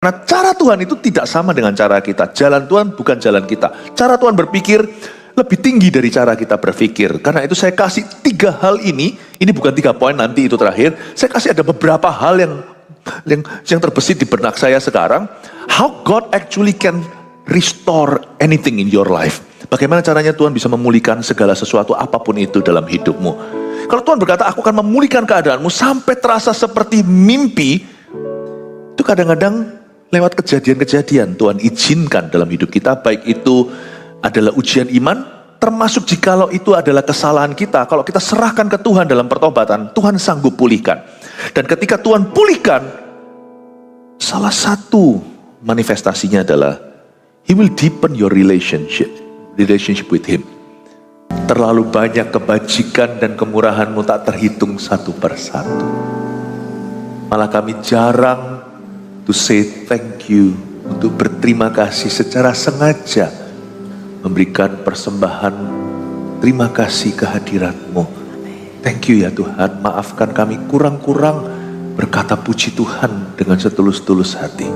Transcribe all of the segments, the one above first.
Karena cara Tuhan itu tidak sama dengan cara kita. Jalan Tuhan bukan jalan kita. Cara Tuhan berpikir lebih tinggi dari cara kita berpikir. Karena itu saya kasih 3 hal ini bukan 3 poin, nanti itu terakhir. Saya kasih ada beberapa hal yang terbesit di benak saya sekarang. How God actually can restore anything in your life. Bagaimana caranya Tuhan bisa memulihkan segala sesuatu apapun itu dalam hidupmu. Kalau Tuhan berkata, aku akan memulihkan keadaanmu sampai terasa seperti mimpi, itu kadang-kadang lewat kejadian-kejadian Tuhan izinkan dalam hidup kita, baik itu adalah ujian iman, termasuk jikalau itu adalah kesalahan kita. Kalau kita serahkan ke Tuhan dalam pertobatan, Tuhan sanggup pulihkan. Dan ketika Tuhan pulihkan, salah satu manifestasinya adalah He will deepen your relationship with Him. Terlalu banyak kebajikan dan kemurahan-Mu tak terhitung satu persatu. Malah kami jarang to say thank you, untuk berterima kasih secara sengaja, memberikan persembahan terima kasih kehadirat-Mu. Thank you ya Tuhan, maafkan kami kurang-kurang berkata puji Tuhan dengan setulus-tulus hati.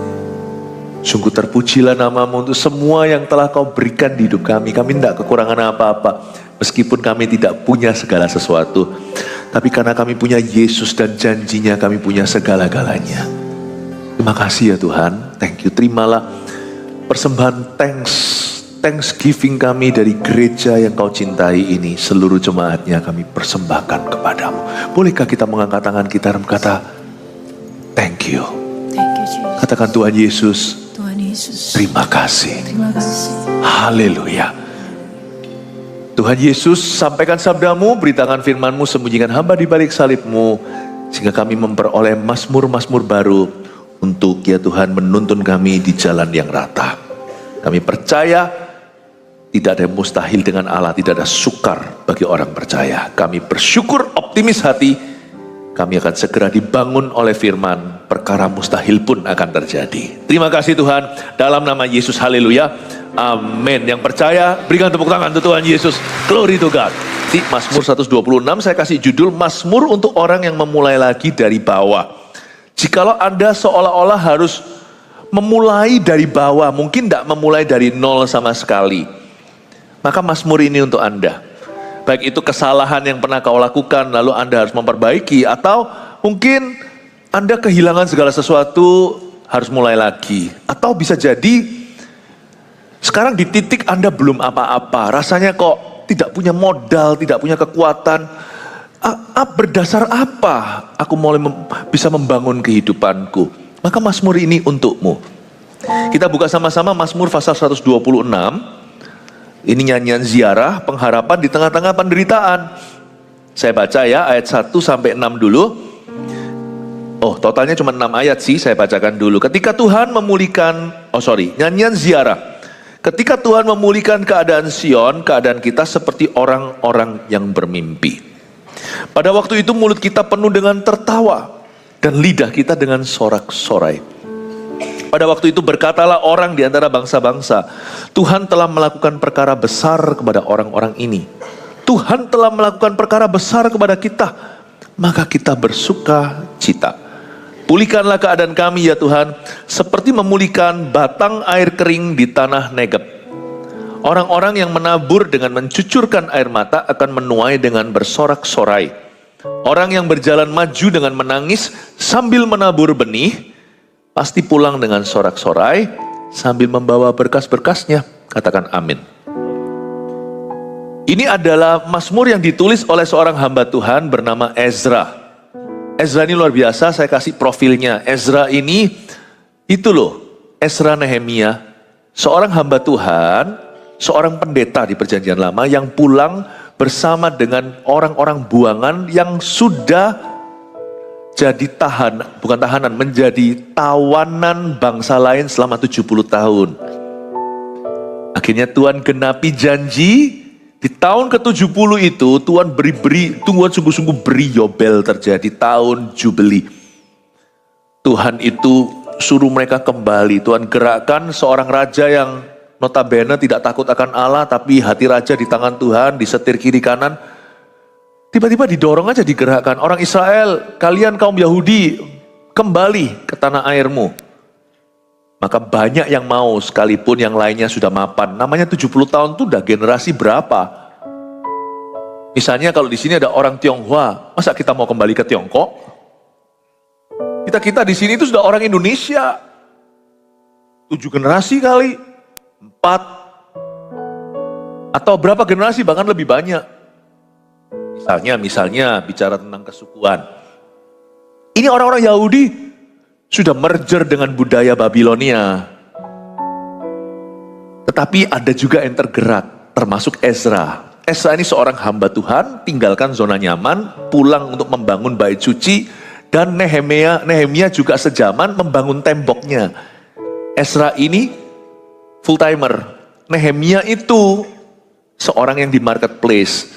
Sungguh terpujilah nama-Mu untuk semua yang telah Kau berikan di hidup kami. Kami tidak kekurangan apa-apa, meskipun kami tidak punya segala sesuatu. Tapi karena kami punya Yesus dan janjinya, kami punya segala-galanya. Terima kasih ya Tuhan, thank you. Terimalah persembahan thanksgiving kami dari gereja yang Kau cintai ini. Seluruh jemaatnya kami persembahkan kepadamu. Bolehkah kita mengangkat tangan kita dan berkata, thank you. Thank you, Jesus. Katakan Tuhan Yesus, Tuhan Yesus, terima kasih. terima kasih. Haleluya. Tuhan Yesus, sampaikan sabdamu, beritakan firmanmu, sembunyikan hamba di balik salibmu, sehingga kami memperoleh mazmur-mazmur baru untuk ya Tuhan menuntun kami di jalan yang rata. Kami percaya tidak ada yang mustahil dengan Allah, tidak ada sukar bagi orang percaya. Kami bersyukur, optimis hati, kami akan segera dibangun oleh firman, perkara mustahil pun akan terjadi. Terima kasih Tuhan, dalam nama Yesus, haleluya, amin. Yang percaya, berikan tepuk tangan untuk Tuhan Yesus, glory to God. Di Mazmur 126 saya kasih judul, Mazmur untuk orang yang memulai lagi dari bawah. Jikalau Anda seolah-olah harus memulai dari bawah, mungkin tidak memulai dari nol sama sekali, maka Mazmur ini untuk Anda. Baik itu kesalahan yang pernah kau lakukan, lalu Anda harus memperbaiki, atau mungkin Anda kehilangan segala sesuatu, harus mulai lagi. Atau bisa jadi sekarang di titik Anda belum apa-apa, rasanya kok tidak punya modal, tidak punya kekuatan. Berdasar apa aku mulai bisa membangun kehidupanku? Maka Mazmur ini untukmu. Kita buka sama-sama Mazmur pasal 126. Ini nyanyian ziarah, pengharapan di tengah-tengah penderitaan. Saya baca ya ayat 1 sampai 6 dulu. Oh, totalnya cuma 6 ayat sih, saya bacakan dulu. Ketika Tuhan memulihkan, nyanyian ziarah. Ketika Tuhan memulihkan keadaan Sion, keadaan kita seperti orang-orang yang bermimpi. Pada waktu itu mulut kita penuh dengan tertawa dan lidah kita dengan sorak-sorai. Pada waktu itu berkatalah orang di antara bangsa-bangsa, Tuhan telah melakukan perkara besar kepada orang-orang ini. Tuhan telah melakukan perkara besar kepada kita, maka kita bersuka cita. Pulihkanlah keadaan kami ya Tuhan, seperti memulihkan batang air kering di tanah Negeb. Orang-orang yang menabur dengan mencucurkan air mata akan menuai dengan bersorak-sorai. Orang yang berjalan maju dengan menangis sambil menabur benih, pasti pulang dengan sorak-sorai sambil membawa berkas-berkasnya. Katakan amin. Ini adalah Mazmur yang ditulis oleh seorang hamba Tuhan bernama Ezra. Ezra ini luar biasa, saya kasih profilnya. Ezra ini, itu loh, Ezra Nehemia, seorang hamba Tuhan, seorang pendeta di Perjanjian Lama yang pulang bersama dengan orang-orang buangan yang sudah jadi bukan tahanan, menjadi tawanan bangsa lain selama 70 tahun. Akhirnya Tuhan genapi janji, di tahun ke-70 itu Tuhan Tuhan sungguh-sungguh beri Yobel terjadi, tahun Jubeli. Tuhan itu suruh mereka kembali, Tuhan gerakkan seorang raja yang notabene tidak takut akan Allah, tapi hati raja di tangan Tuhan, disetir kiri kanan. Tiba-tiba didorong aja, digerakkan. Orang Israel, kalian kaum Yahudi, kembali ke tanah airmu. Maka banyak yang mau sekalipun yang lainnya sudah mapan. Namanya 70 tahun itu udah generasi berapa? Misalnya kalau di sini ada orang Tionghoa, masa kita mau kembali ke Tiongkok? Kita di sini itu sudah orang Indonesia. 7 generasi kali, 4 atau berapa generasi bahkan lebih banyak. Misalnya bicara tentang kesukuan. Ini orang-orang Yahudi sudah merger dengan budaya Babilonia. Tetapi ada juga yang tergerak, termasuk Ezra. Ezra ini seorang hamba Tuhan, tinggalkan zona nyaman, pulang untuk membangun bait suci, dan Nehemia juga sejaman membangun temboknya. Ezra ini full timer, Nehemia itu seorang yang di marketplace.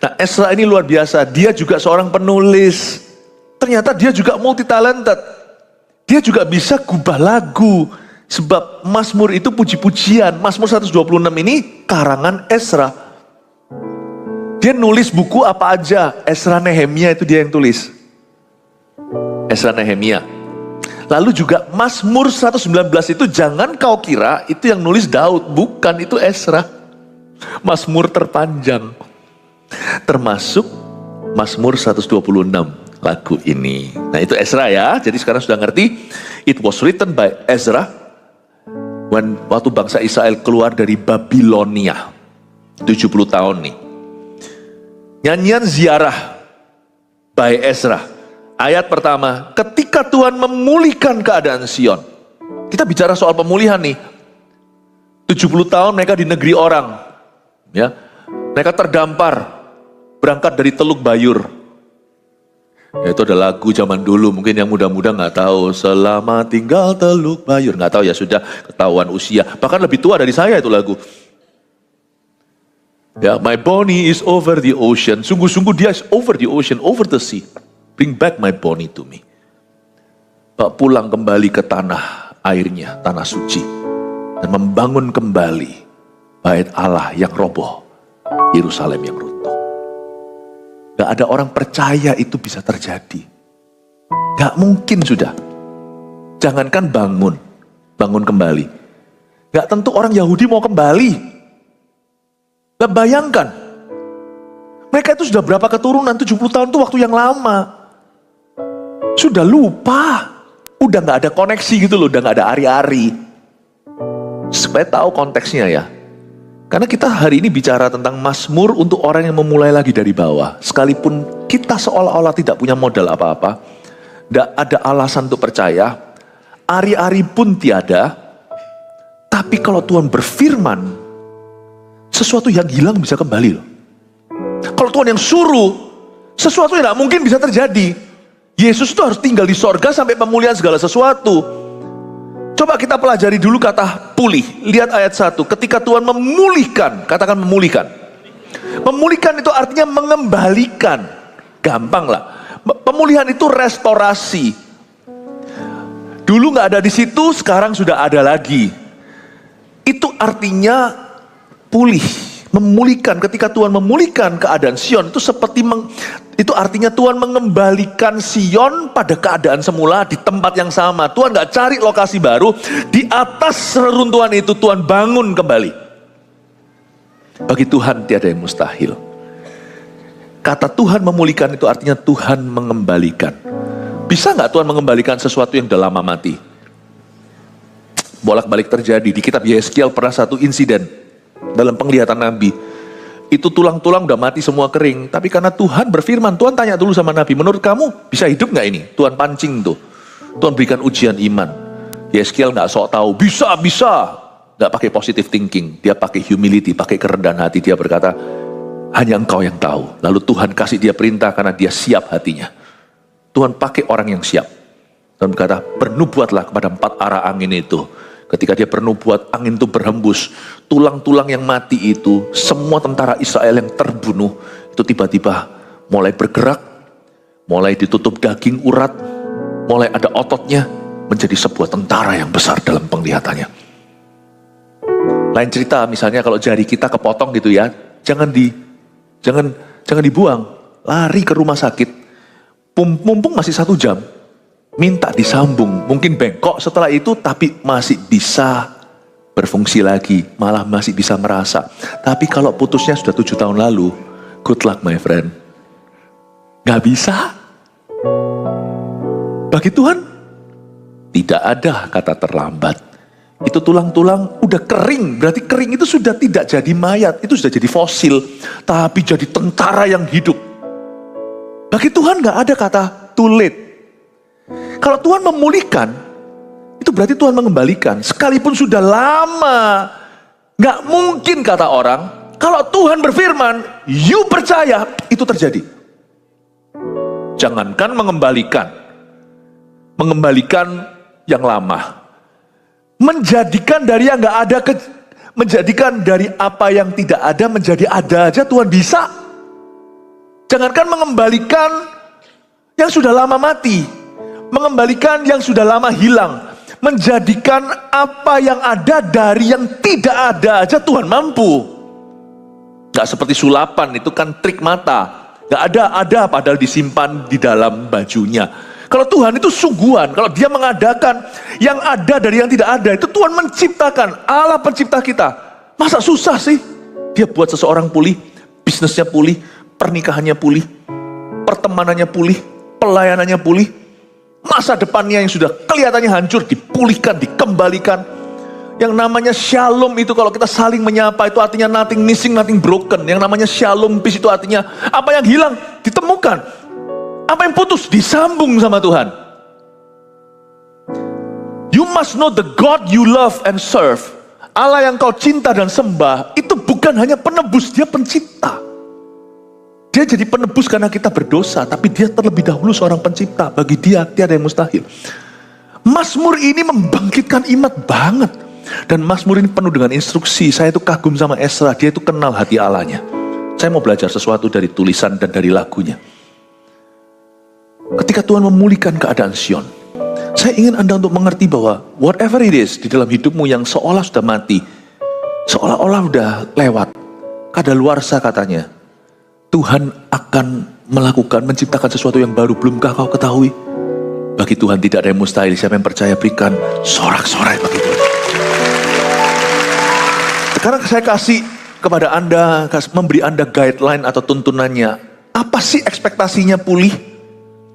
Nah, Ezra ini luar biasa, dia juga seorang penulis. Ternyata dia juga multi talented. Dia juga bisa gubah lagu. Sebab Mazmur itu puji-pujian. Mazmur 126 ini karangan Ezra. Dia nulis buku apa aja. Ezra Nehemia itu dia yang tulis. Ezra Nehemia. Lalu juga Mazmur 119 itu jangan kau kira itu yang nulis Daud. Bukan, itu Ezra. Mazmur terpanjang. Termasuk Mazmur 126 lagu ini. Nah, itu Ezra ya. Jadi sekarang sudah ngerti. It was written by Ezra waktu bangsa Israel keluar dari Babilonia. 70 tahun nih. Nyanyian ziarah by Ezra. Ayat pertama, ketika Tuhan memulihkan keadaan Sion. Kita bicara soal pemulihan nih. 70 tahun mereka di negeri orang. Ya. Mereka terdampar. Berangkat dari Teluk Bayur. Ya, itu ada lagu zaman dulu, mungkin yang muda-muda nggak tahu. Selama tinggal Teluk Bayur, nggak tahu ya, sudah ketahuan usia. Bahkan lebih tua dari saya itu lagu. Ya, my Bonnie is over the ocean. Sungguh-sungguh dia is over the ocean, over the sea. Bring back my Bonnie to me. Pak pulang kembali ke tanah airnya, tanah suci, dan membangun kembali bait Allah yang roboh, Yerusalem yang runtuh. Gak ada orang percaya itu bisa terjadi. Gak mungkin sudah. Jangankan bangun kembali. Gak tentu orang Yahudi mau kembali. Gak bayangkan. Mereka itu sudah berapa keturunan, 70 tahun itu waktu yang lama. Sudah lupa. Udah gak ada koneksi gitu loh, udah gak ada ari-ari. Supaya tahu konteksnya ya. Karena kita hari ini bicara tentang Mazmur untuk orang yang memulai lagi dari bawah. Sekalipun kita seolah-olah tidak punya modal apa-apa. Tidak ada alasan untuk percaya. Ari-ari pun tiada. Tapi kalau Tuhan berfirman, sesuatu yang hilang bisa kembali loh. Kalau Tuhan yang suruh, sesuatu yang tidak mungkin bisa terjadi. Yesus itu harus tinggal di sorga sampai pemulihan segala sesuatu. Coba kita pelajari dulu kata pulih. Lihat ayat 1. Ketika Tuhan memulihkan. Katakan memulihkan. Memulihkan itu artinya mengembalikan. Gampang lah. Pemulihan itu restorasi. Dulu gak ada di situ, sekarang sudah ada lagi. Itu artinya pulih. Memulihkan. Ketika Tuhan memulihkan keadaan Sion, itu seperti itu artinya Tuhan mengembalikan Sion pada keadaan semula di tempat yang sama. Tuhan gak cari lokasi baru. Di atas reruntuhan itu Tuhan bangun kembali. Bagi Tuhan tiada yang mustahil. Kata Tuhan memulihkan itu artinya Tuhan mengembalikan. Bisa gak Tuhan mengembalikan sesuatu yang udah lama mati? Bolak-balik terjadi. Di kitab Yeskiel pernah satu insiden. Dalam penglihatan Nabi, itu tulang-tulang udah mati semua kering. Tapi karena Tuhan berfirman, Tuhan tanya dulu sama Nabi, menurut kamu bisa hidup gak ini? Tuhan pancing tuh. Tuhan berikan ujian iman. Yeskiel gak sok tahu, bisa. Gak pakai positive thinking. Dia pakai humility, pakai kerendahan hati. Dia berkata, hanya Engkau yang tahu. Lalu Tuhan kasih dia perintah karena dia siap hatinya. Tuhan pakai orang yang siap. Tuhan berkata, bernubuatlah kepada 4 arah angin itu. Ketika dia bernubuat, angin itu berhembus. Tulang-tulang yang mati itu, semua tentara Israel yang terbunuh, itu tiba-tiba mulai bergerak, mulai ditutup daging urat, mulai ada ototnya, menjadi sebuah tentara yang besar dalam penglihatannya. Lain cerita, misalnya kalau jari kita kepotong gitu ya, jangan dibuang, lari ke rumah sakit. Mumpung masih 1 jam, minta disambung. Mungkin bengkok setelah itu, tapi masih bisa berfungsi lagi, malah masih bisa merasa. Tapi kalau putusnya sudah 7 tahun lalu, good luck my friend. Gak bisa. Bagi Tuhan, tidak ada kata terlambat. Itu tulang-tulang udah kering, berarti kering itu sudah tidak jadi mayat, itu sudah jadi fosil, tapi jadi tentara yang hidup. Bagi Tuhan gak ada kata too late. Kalau Tuhan memulihkan, itu berarti Tuhan mengembalikan. Sekalipun sudah lama, gak mungkin kata orang, kalau Tuhan berfirman, you percaya, itu terjadi. Jangankan mengembalikan yang lama. Menjadikan dari yang gak ada, menjadikan dari apa yang tidak ada menjadi ada aja Tuhan bisa. Jangankan mengembalikan yang sudah lama mati, mengembalikan yang sudah lama hilang, menjadikan apa yang ada dari yang tidak ada aja Tuhan mampu. Gak seperti sulapan, itu kan trik mata. Gak ada padahal disimpan di dalam bajunya. Kalau Tuhan itu sungguhan, kalau dia mengadakan yang ada dari yang tidak ada, itu Tuhan menciptakan, Allah pencipta kita. Masa susah sih? Dia buat seseorang pulih, bisnisnya pulih, pernikahannya pulih, pertemanannya pulih, pelayanannya pulih, masa depannya yang sudah kelihatannya hancur dipulihkan, dikembalikan. Yang namanya shalom itu kalau kita saling menyapa itu artinya nothing missing, nothing broken. Yang namanya shalom peace itu artinya apa yang hilang ditemukan. Apa yang putus disambung sama Tuhan. You must know the God you love and serve. Allah yang kau cinta dan sembah itu bukan hanya penebus, dia pencipta. Dia jadi penebus karena kita berdosa, tapi dia terlebih dahulu seorang pencipta. Bagi dia tiada yang mustahil. Mazmur ini membangkitkan iman banget. Dan Mazmur ini penuh dengan instruksi. Saya itu kagum sama Esra, dia itu kenal hati Allahnya. Saya mau belajar sesuatu dari tulisan dan dari lagunya. Ketika Tuhan memulihkan keadaan Sion, saya ingin Anda untuk mengerti bahwa whatever it is di dalam hidupmu yang seolah sudah mati, seolah-olah sudah lewat, kadaluarsa katanya, Tuhan akan menciptakan sesuatu yang baru. Belumkah kau ketahui? Bagi Tuhan tidak ada yang mustahil. Siapa yang percaya berikan sorak-sorai bagi Tuhan. Sekarang saya kasih kepada Anda, memberi Anda guideline atau tuntunannya. Apa sih ekspektasinya pulih?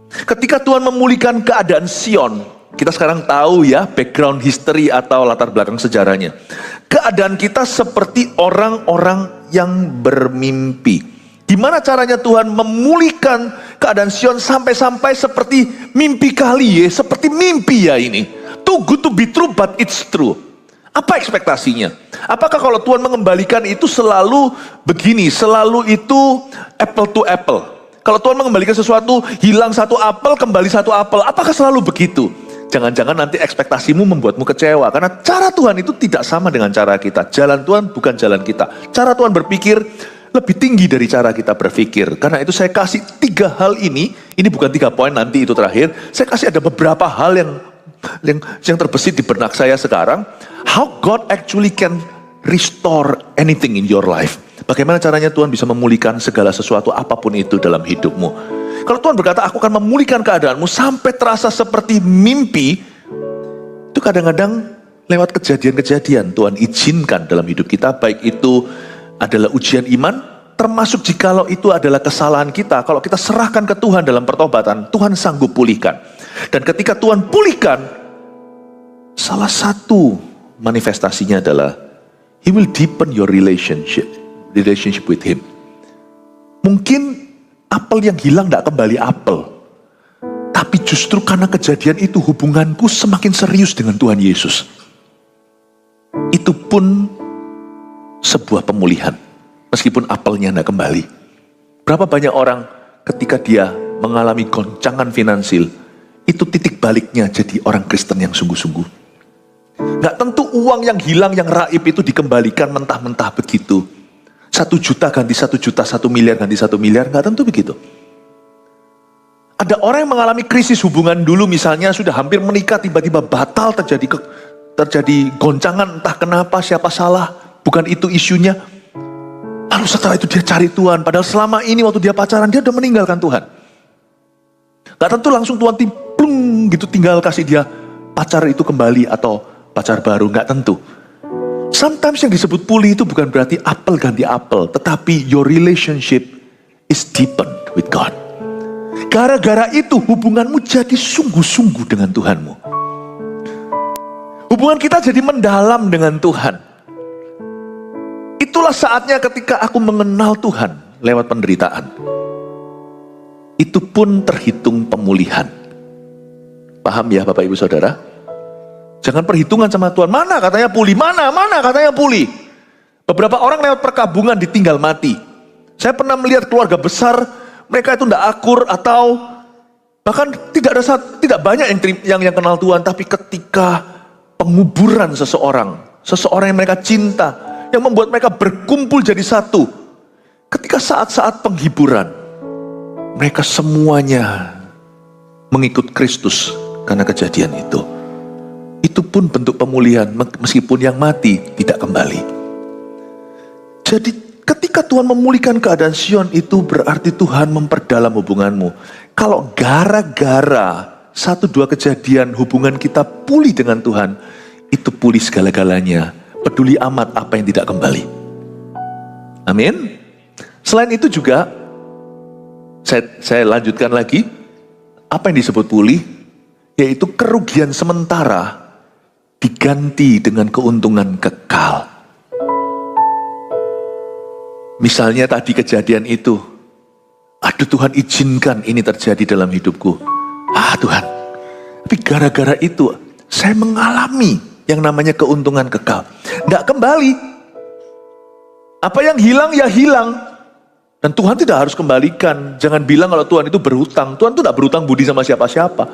Ketika Tuhan memulihkan keadaan Sion, kita sekarang tahu ya background history atau latar belakang sejarahnya. Keadaan kita seperti orang-orang yang bermimpi. Gimana caranya Tuhan memulihkan keadaan Sion sampai-sampai seperti mimpi kali ya, seperti mimpi ya ini. Too good to be true but it's true. Apa ekspektasinya? Apakah kalau Tuhan mengembalikan itu selalu begini, selalu itu apple to apple? Kalau Tuhan mengembalikan sesuatu, hilang satu apel, kembali satu apel. Apakah selalu begitu? Jangan-jangan nanti ekspektasimu membuatmu kecewa. Karena cara Tuhan itu tidak sama dengan cara kita. Jalan Tuhan bukan jalan kita. Cara Tuhan berpikir lebih tinggi dari cara kita berpikir. Karena itu saya kasih 3 hal ini bukan 3 poin, nanti itu terakhir. Saya kasih ada beberapa hal yang terbesit di benak saya sekarang. How God actually can restore anything in your life. Bagaimana caranya Tuhan bisa memulihkan segala sesuatu apapun itu dalam hidupmu. Kalau Tuhan berkata, aku akan memulihkan keadaanmu sampai terasa seperti mimpi, itu kadang-kadang lewat kejadian-kejadian Tuhan izinkan dalam hidup kita, baik itu adalah ujian iman, termasuk jikalau itu adalah kesalahan kita. Kalau kita serahkan ke Tuhan dalam pertobatan, Tuhan sanggup pulihkan. Dan ketika Tuhan pulihkan, salah satu manifestasinya adalah He will deepen your relationship with Him. Mungkin apel yang hilang tidak kembali apel, tapi justru karena kejadian itu hubunganku semakin serius dengan Tuhan Yesus. Itu pun sebuah pemulihan, meskipun apelnya tidak kembali. Berapa banyak orang ketika dia mengalami goncangan finansial, itu titik baliknya jadi orang Kristen yang sungguh-sungguh. Gak tentu uang yang hilang, yang raib itu dikembalikan mentah-mentah begitu. 1 juta ganti 1 juta, 1 miliar ganti 1 miliar, gak tentu begitu. Ada orang yang mengalami krisis hubungan dulu, misalnya sudah hampir menikah, tiba-tiba batal, terjadi goncangan, entah kenapa, siapa salah, bukan itu isunya. Lalu setelah itu dia cari Tuhan, padahal selama ini waktu dia pacaran, dia udah meninggalkan Tuhan. Gak tentu langsung Tuhan plung gitu tinggal kasih dia pacar itu kembali atau pacar baru, nggak tentu. Sometimes yang disebut pulih itu bukan berarti apel ganti apel, tetapi your relationship is deepened with God. Gara-gara itu hubunganmu jadi sungguh-sungguh dengan Tuhanmu. Hubungan kita jadi mendalam dengan Tuhan. Itulah saatnya ketika aku mengenal Tuhan lewat penderitaan. Itu pun terhitung pemulihan. Paham ya Bapak Ibu Saudara? Jangan perhitungan sama Tuhan. Mana katanya pulih? Mana katanya pulih? Beberapa orang lewat perkabungan ditinggal mati. Saya pernah melihat keluarga besar, mereka itu tidak akur atau bahkan tidak banyak yang kenal Tuhan. Tapi ketika penguburan seseorang yang mereka cinta, yang membuat mereka berkumpul jadi satu. Ketika saat-saat penghiburan, mereka semuanya mengikut Kristus karena kejadian itu. Itu pun bentuk pemulihan, meskipun yang mati tidak kembali. Jadi ketika Tuhan memulihkan keadaan Sion, itu berarti Tuhan memperdalam hubunganmu. Kalau gara-gara 1-2 kejadian hubungan kita pulih dengan Tuhan, itu pulih segala-galanya. Peduli amat apa yang tidak kembali. Amin. Selain itu juga, saya lanjutkan lagi, apa yang disebut pulih, yaitu kerugian sementara diganti dengan keuntungan kekal. Misalnya tadi kejadian itu, aduh Tuhan izinkan ini terjadi dalam hidupku. Tuhan, tapi gara-gara itu saya mengalami yang namanya keuntungan kekal. Tidak kembali. Apa yang hilang ya hilang. Dan Tuhan tidak harus kembalikan. Jangan bilang kalau Tuhan itu berhutang. Tuhan itu tidak berhutang budi sama siapa-siapa.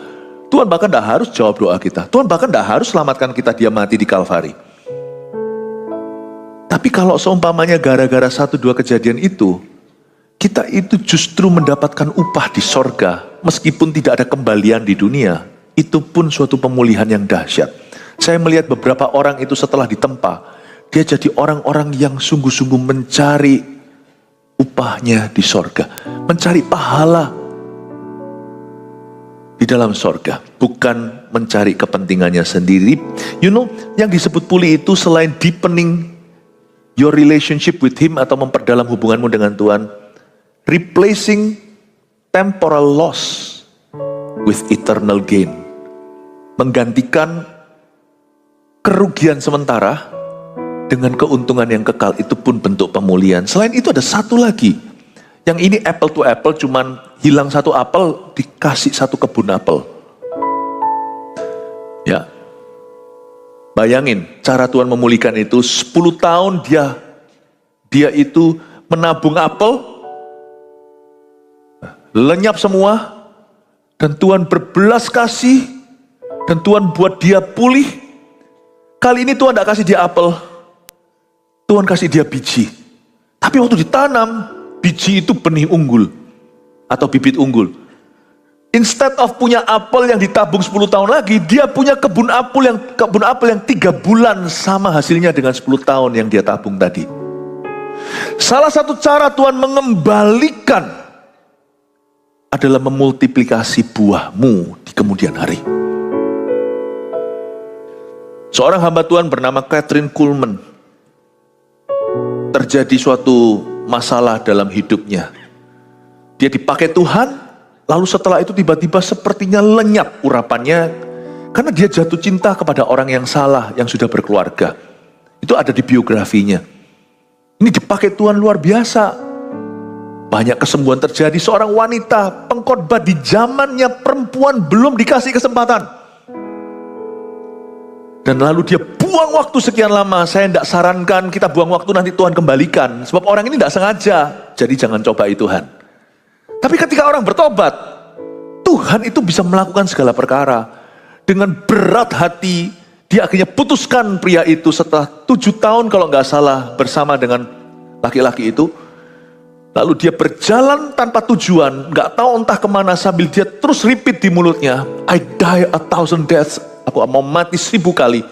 Tuhan bahkan tidak harus jawab doa kita. Tuhan bahkan tidak harus selamatkan kita dia mati di Kalvari. Tapi kalau seumpamanya gara-gara 1-2 kejadian itu, kita itu justru mendapatkan upah di sorga, meskipun tidak ada kembalian di dunia, itu pun suatu pemulihan yang dahsyat. Saya melihat beberapa orang itu setelah ditempa, dia jadi orang-orang yang sungguh-sungguh mencari upahnya di sorga, mencari pahala di dalam sorga, bukan mencari kepentingannya sendiri. Yang disebut pulih itu selain deepening your relationship with Him atau memperdalam hubunganmu dengan Tuhan, replacing temporal loss with eternal gain, menggantikan kerugian sementara dengan keuntungan yang kekal, itu pun bentuk pemulihan. Selain itu ada satu lagi, yang ini apple to apple, cuman hilang 1 apel, dikasih 1 kebun apel. Ya, bayangin cara Tuhan memulihkan itu. 10 tahun dia itu menabung apel, lenyap semua, dan Tuhan berbelas kasih, dan Tuhan buat dia pulih. Kali ini Tuhan tidak kasih dia apel, Tuhan kasih dia biji. Tapi waktu ditanam, biji itu benih unggul atau bibit unggul. Instead of punya apel yang ditabung 10 tahun lagi, dia punya kebun apel yang 3 bulan sama hasilnya dengan 10 tahun yang dia tabung tadi. Salah satu cara Tuhan mengembalikan adalah memultiplikasi buahmu di kemudian hari. Seorang hamba Tuhan bernama Catherine Kuhlman, terjadi suatu masalah dalam hidupnya. Dia dipakai Tuhan, lalu setelah itu tiba-tiba sepertinya lenyap urapannya, karena dia jatuh cinta kepada orang yang salah, yang sudah berkeluarga. Itu ada di biografinya. Ini dipakai Tuhan luar biasa. Banyak kesembuhan terjadi. Seorang wanita pengkhotbah di zamannya perempuan belum dikasih kesempatan. Dan lalu dia buang waktu sekian lama. Saya tidak sarankan kita buang waktu, nanti Tuhan kembalikan. Sebab orang ini tidak sengaja. Jadi jangan cobai Tuhan. Tapi ketika orang bertobat, Tuhan itu bisa melakukan segala perkara. Dengan berat hati, dia akhirnya putuskan pria itu setelah 7 tahun kalau nggak salah bersama dengan laki-laki itu. Lalu dia berjalan tanpa tujuan, nggak tahu entah kemana, sambil dia terus repeat di mulutnya, I die 1,000 deaths. Aku mau mati 1000 kali.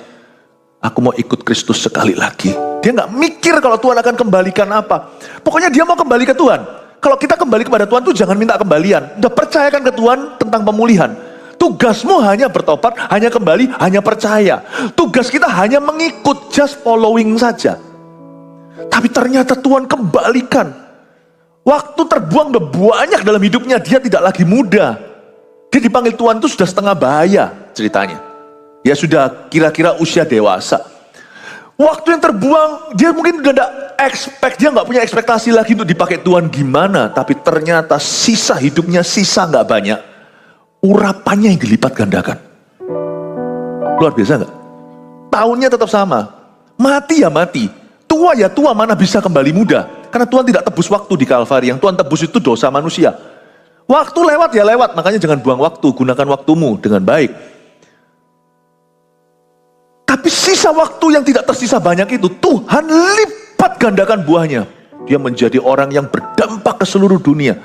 Aku mau ikut Kristus sekali lagi. Dia nggak mikir kalau Tuhan akan kembalikan apa. Pokoknya dia mau kembali ke Tuhan. Kalau kita kembali kepada Tuhan tuh jangan minta kembalian. Udah percayakan ke Tuhan tentang pemulihan. Tugasmu hanya bertobat, hanya kembali, hanya percaya. Tugas kita hanya mengikut, just following saja. Tapi ternyata Tuhan kembalikan. Waktu terbuang banyak dalam hidupnya, dia tidak lagi muda. Dia dipanggil Tuhan itu sudah setengah bahaya ceritanya. Ya sudah kira-kira usia dewasa. Waktu yang terbuang, dia mungkin udah gak expect, dia gak punya ekspektasi lagi untuk dipakai Tuhan gimana. Tapi ternyata sisa hidupnya, sisa gak banyak. Urapannya yang dilipat gandakan. Luar biasa gak? Tahunnya tetap sama. Mati ya mati. Tua ya tua, mana bisa kembali muda. Karena Tuhan tidak tebus waktu di Kalvari. Yang Tuhan tebus itu dosa manusia. Waktu lewat ya lewat. Makanya jangan buang waktu. Gunakan waktumu dengan baik. Tapi sisa waktu yang tidak tersisa banyak itu, Tuhan lipat gandakan buahnya. Dia menjadi orang yang berdampak ke seluruh dunia.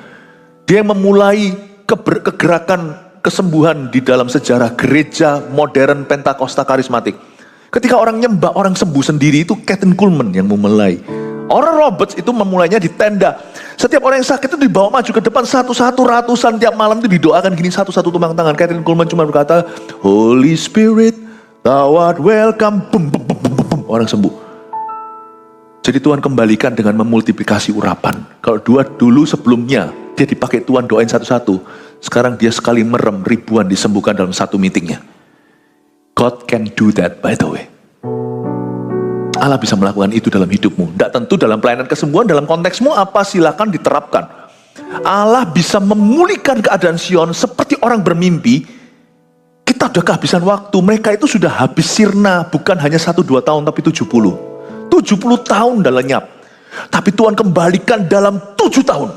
Dia memulai kegerakan kesembuhan di dalam sejarah gereja modern Pentakosta karismatik. Ketika orang nyembah, orang sembuh sendiri, itu Kathryn Kuhlman yang memulai. Oral Roberts itu memulainya di tenda. Setiap orang yang sakit itu dibawa maju ke depan satu-satu, ratusan tiap malam itu didoakan gini satu-satu tumpang tangan. Kathryn Kuhlman cuma berkata, Holy Spirit, Thou art welcome. Bum, bum, bum, bum, bum. Orang sembuh. Jadi Tuhan kembalikan dengan memultiplikasi urapan. Kalau dulu sebelumnya dia dipakai Tuhan doain satu-satu, sekarang dia sekali merem ribuan disembuhkan dalam satu meetingnya. God can do that, by the way. Allah bisa melakukan itu dalam hidupmu. Tidak tentu dalam pelayanan kesembuhan, dalam konteksmu apa silakan diterapkan. Allah bisa memulihkan keadaan Sion seperti orang bermimpi. Kita udah kehabisan waktu. Mereka itu sudah habis sirna, bukan hanya 1-2 tahun, tapi 70 tahun dah lenyap. Tapi Tuhan kembalikan dalam 7 tahun.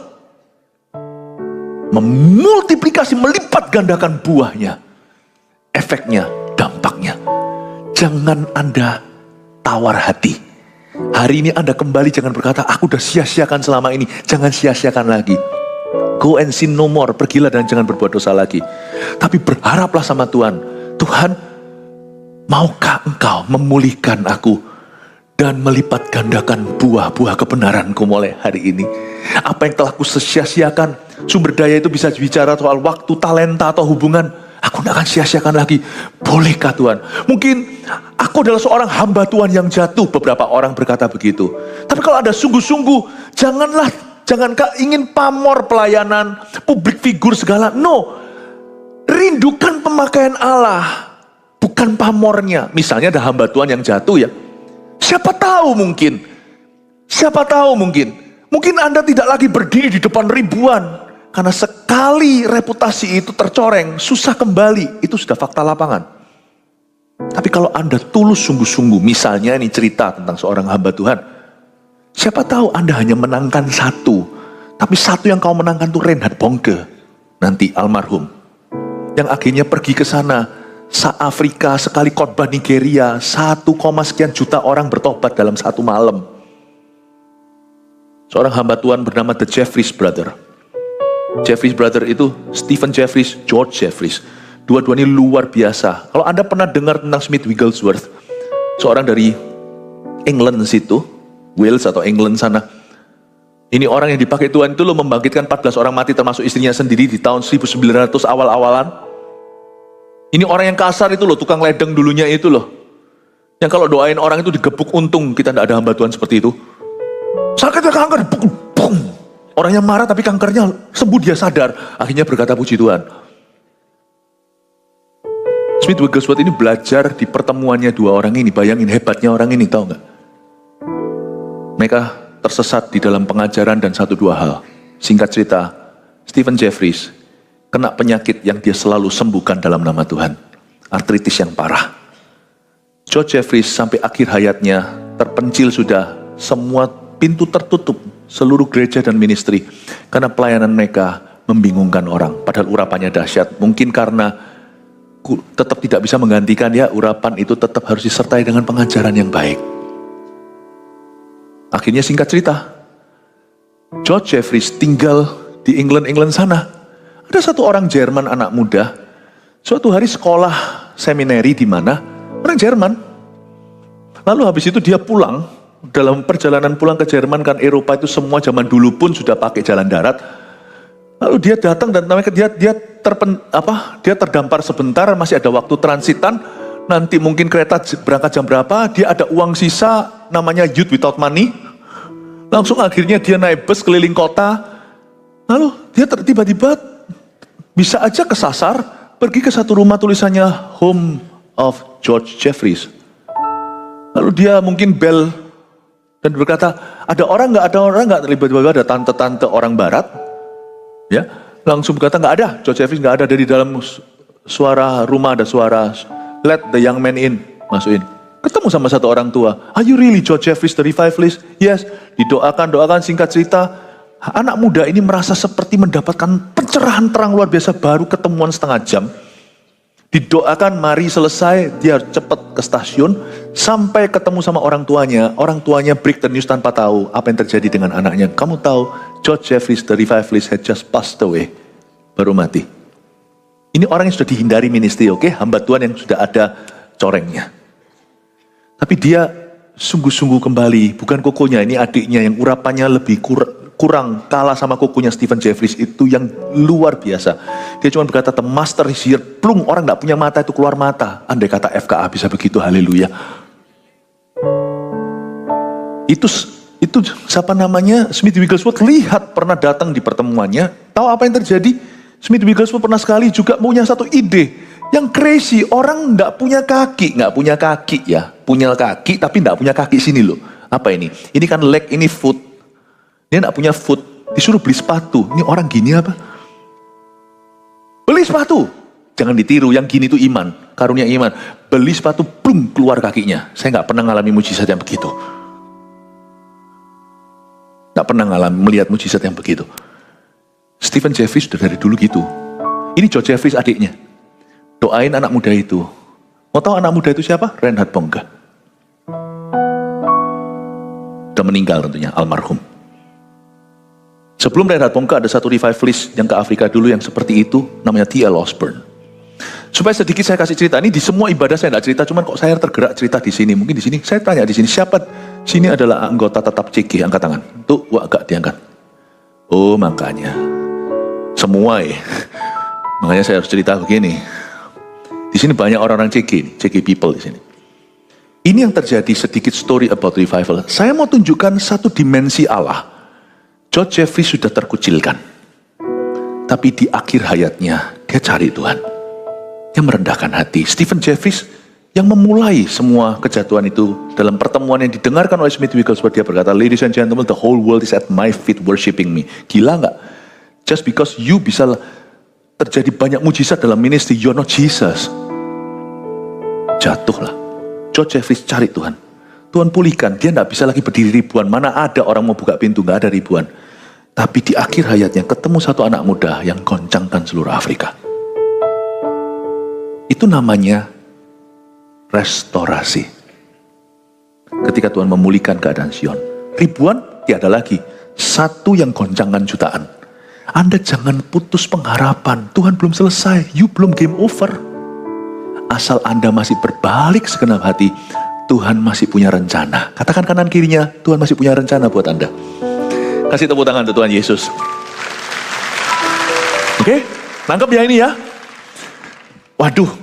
Memultiplikasi, melipat gandakan buahnya. Efeknya, dampaknya. Jangan Anda tawar hati. Hari ini Anda kembali, jangan berkata, aku udah sia-siakan selama ini. Jangan sia-siakan lagi. Go and sin no more. Pergilah dan jangan berbuat dosa lagi. Tapi berharaplah sama Tuhan. Tuhan, maukah Engkau memulihkan aku dan melipat gandakan buah-buah kebenaranku mulai hari ini. Apa yang telah ku sia-siakan, sumber daya itu bisa bicara soal waktu, talenta, atau hubungan. Aku tidak akan sia-siakan lagi. Bolehkah Tuhan? Mungkin aku adalah seorang hamba Tuhan yang jatuh. Beberapa orang berkata begitu. Tapi kalau ada sungguh-sungguh, jangankah ingin pamor pelayanan, publik figur segala. No. Rindukan pemakaian Allah, bukan pamornya. Misalnya ada hamba Tuhan yang jatuh ya. Siapa tahu mungkin. Mungkin Anda tidak lagi berdiri di depan ribuan. Karena sekali reputasi itu tercoreng, susah kembali. Itu sudah fakta lapangan. Tapi kalau Anda tulus sungguh-sungguh, misalnya ini cerita tentang seorang hamba Tuhan. Siapa tahu Anda hanya menangkan satu. Tapi satu yang kau menangkan itu Reinhard Bonke. Nanti almarhum. Yang akhirnya pergi ke sana. Se-Afrika, sekali khotbah Nigeria, 1, sekian juta orang bertobat dalam satu malam. Seorang hamba Tuhan bernama The Jeffries Brother. Jeffries Brother itu Stephen Jeffries, George Jeffries. Dua-dua ini luar biasa. Kalau Anda pernah dengar tentang Smith Wigglesworth, seorang dari England situ, Wales atau England sana. Ini orang yang dipakai Tuhan itu loh, membangkitkan 14 orang mati termasuk istrinya sendiri di tahun 1900 awal-awalan. Ini orang yang kasar itu loh, tukang ledeng dulunya itu loh. Yang kalau doain orang itu digebuk, untung kita tidak ada hamba Tuhan seperti itu. Sakitnya kanker, boom. Orangnya marah tapi kankernya sembuh, dia sadar. Akhirnya berkata puji Tuhan. Smith Wigglesworth ini belajar di pertemuannya dua orang ini. Bayangin hebatnya orang ini, tahu nggak? Mereka tersesat di dalam pengajaran dan 1-2 hal. Singkat cerita, Stephen Jeffries kena penyakit yang dia selalu sembuhkan dalam nama Tuhan. Artritis yang parah. George Jeffries sampai akhir hayatnya terpencil sudah, semua pintu tertutup, seluruh gereja dan ministry. Karena pelayanan mereka membingungkan orang. Padahal urapannya dahsyat. Mungkin karena tetap tidak bisa menggantikan ya, urapan itu tetap harus disertai dengan pengajaran yang baik. Akhirnya singkat cerita, George Jeffries tinggal di England sana. Ada satu orang Jerman anak muda, suatu hari sekolah seminari di mana, orang Jerman. Lalu habis itu dia pulang, dalam perjalanan pulang ke Jerman, kan Eropa itu semua zaman dulu pun sudah pakai jalan darat. Lalu dia datang dan dia dia terdampar sebentar, masih ada waktu transitan. Nanti mungkin kereta berangkat jam berapa, dia ada uang sisa, namanya youth without money. Langsung akhirnya dia naik bus keliling kota. Lalu dia tiba-tiba bisa aja kesasar, pergi ke satu rumah tulisannya Home of George Jeffreys. Lalu dia mungkin bel dan berkata, ada orang nggak? Tiba-tiba ada tante-tante orang barat. Ya, langsung berkata, nggak ada, George Jeffreys nggak ada. Dari dalam suara rumah ada suara, let the young man in, masukin. Ketemu sama satu orang tua. Are you really George Jeffreys, the revivalist? Yes. Doakan, singkat cerita. Anak muda ini merasa seperti mendapatkan pencerahan terang luar biasa, baru ketemuan setengah jam. Didoakan, mari selesai, dia cepat ke stasiun. Sampai ketemu sama orang tuanya break the news tanpa tahu apa yang terjadi dengan anaknya. Kamu tahu, George Jeffreys, the revivalist had just passed away. Baru mati. Ini orang yang sudah dihindari ministry, oke? Hamba Tuhan yang sudah ada corengnya. Tapi dia sungguh-sungguh kembali, bukan kokonya, ini adiknya yang urapannya lebih kurang kalah sama kokonya Stephen Jeffreys, itu yang luar biasa. Dia cuma berkata, the master is here, plung, orang gak punya mata itu keluar mata. Andai kata FKA bisa begitu, haleluya. Itu siapa namanya, Smith Wigglesworth, lihat pernah datang di pertemuannya, tahu apa yang terjadi? Smith Wigglesworth pernah sekali juga punya satu ide. Yang crazy, orang nggak punya kaki ya, punya kaki tapi nggak punya kaki sini loh. Apa ini? Ini kan leg, ini foot. Dia nggak punya foot, disuruh beli sepatu. Ini orang gini apa? Beli sepatu, jangan ditiru. Yang gini itu iman, karunia iman. Beli sepatu, plung, keluar kakinya. Saya nggak pernah ngalami mujizat yang begitu. Nggak pernah melihat mujizat yang begitu. Stephen Jeffreys sudah dari dulu gitu. Ini George Jeffreys adiknya. Doain anak muda itu. Mau tahu anak muda itu siapa? Reinhard Bonnke. Sudah meninggal tentunya, almarhum. Sebelum Reinhard Bonnke ada satu revivalist yang ke Afrika dulu yang seperti itu, namanya T.L. Osborne. Supaya sedikit saya kasih cerita, ini di semua ibadah saya tidak cerita, cuman kok saya tergerak cerita di sini. Mungkin di sini, saya tanya di sini, siapa sini adalah anggota tetap CG, angkat tangan. Tuh, agak diangkat. Oh makanya, semua ya. Makanya saya harus cerita begini. Di sini banyak orang-orang CG people di sini. Ini yang terjadi, sedikit story about revival. Saya mau tunjukkan satu dimensi Allah. George Jeffreys sudah terkucilkan. Tapi di akhir hayatnya, dia cari Tuhan. Dia merendahkan hati. Stephen Jeffreys yang memulai semua kejatuhan itu, dalam pertemuan yang didengarkan oleh Smith Wigglesworth, dia berkata, ladies and gentlemen, the whole world is at my feet worshiping me. Gila nggak? Just because you bisa terjadi banyak mujizat dalam ministry, you're not Jesus. Jatuhlah. George Jeffreys cari Tuhan. Tuhan pulihkan, dia tidak bisa lagi berdiri ribuan. Mana ada orang mau buka pintu, nggak ada ribuan. Tapi di akhir hayatnya ketemu satu anak muda yang goncangkan seluruh Afrika. Itu namanya restorasi. Ketika Tuhan memulihkan keadaan Sion. Ribuan tiada lagi. Satu yang goncangkan jutaan. Anda jangan putus pengharapan. Tuhan belum selesai. You belum game over. Asal Anda masih berbalik segenap hati, Tuhan masih punya rencana. Katakan kanan kirinya, Tuhan masih punya rencana buat Anda. Kasih tepuk tangan untuk Tuhan Yesus. Oke, nangkep ya ini ya. Waduh,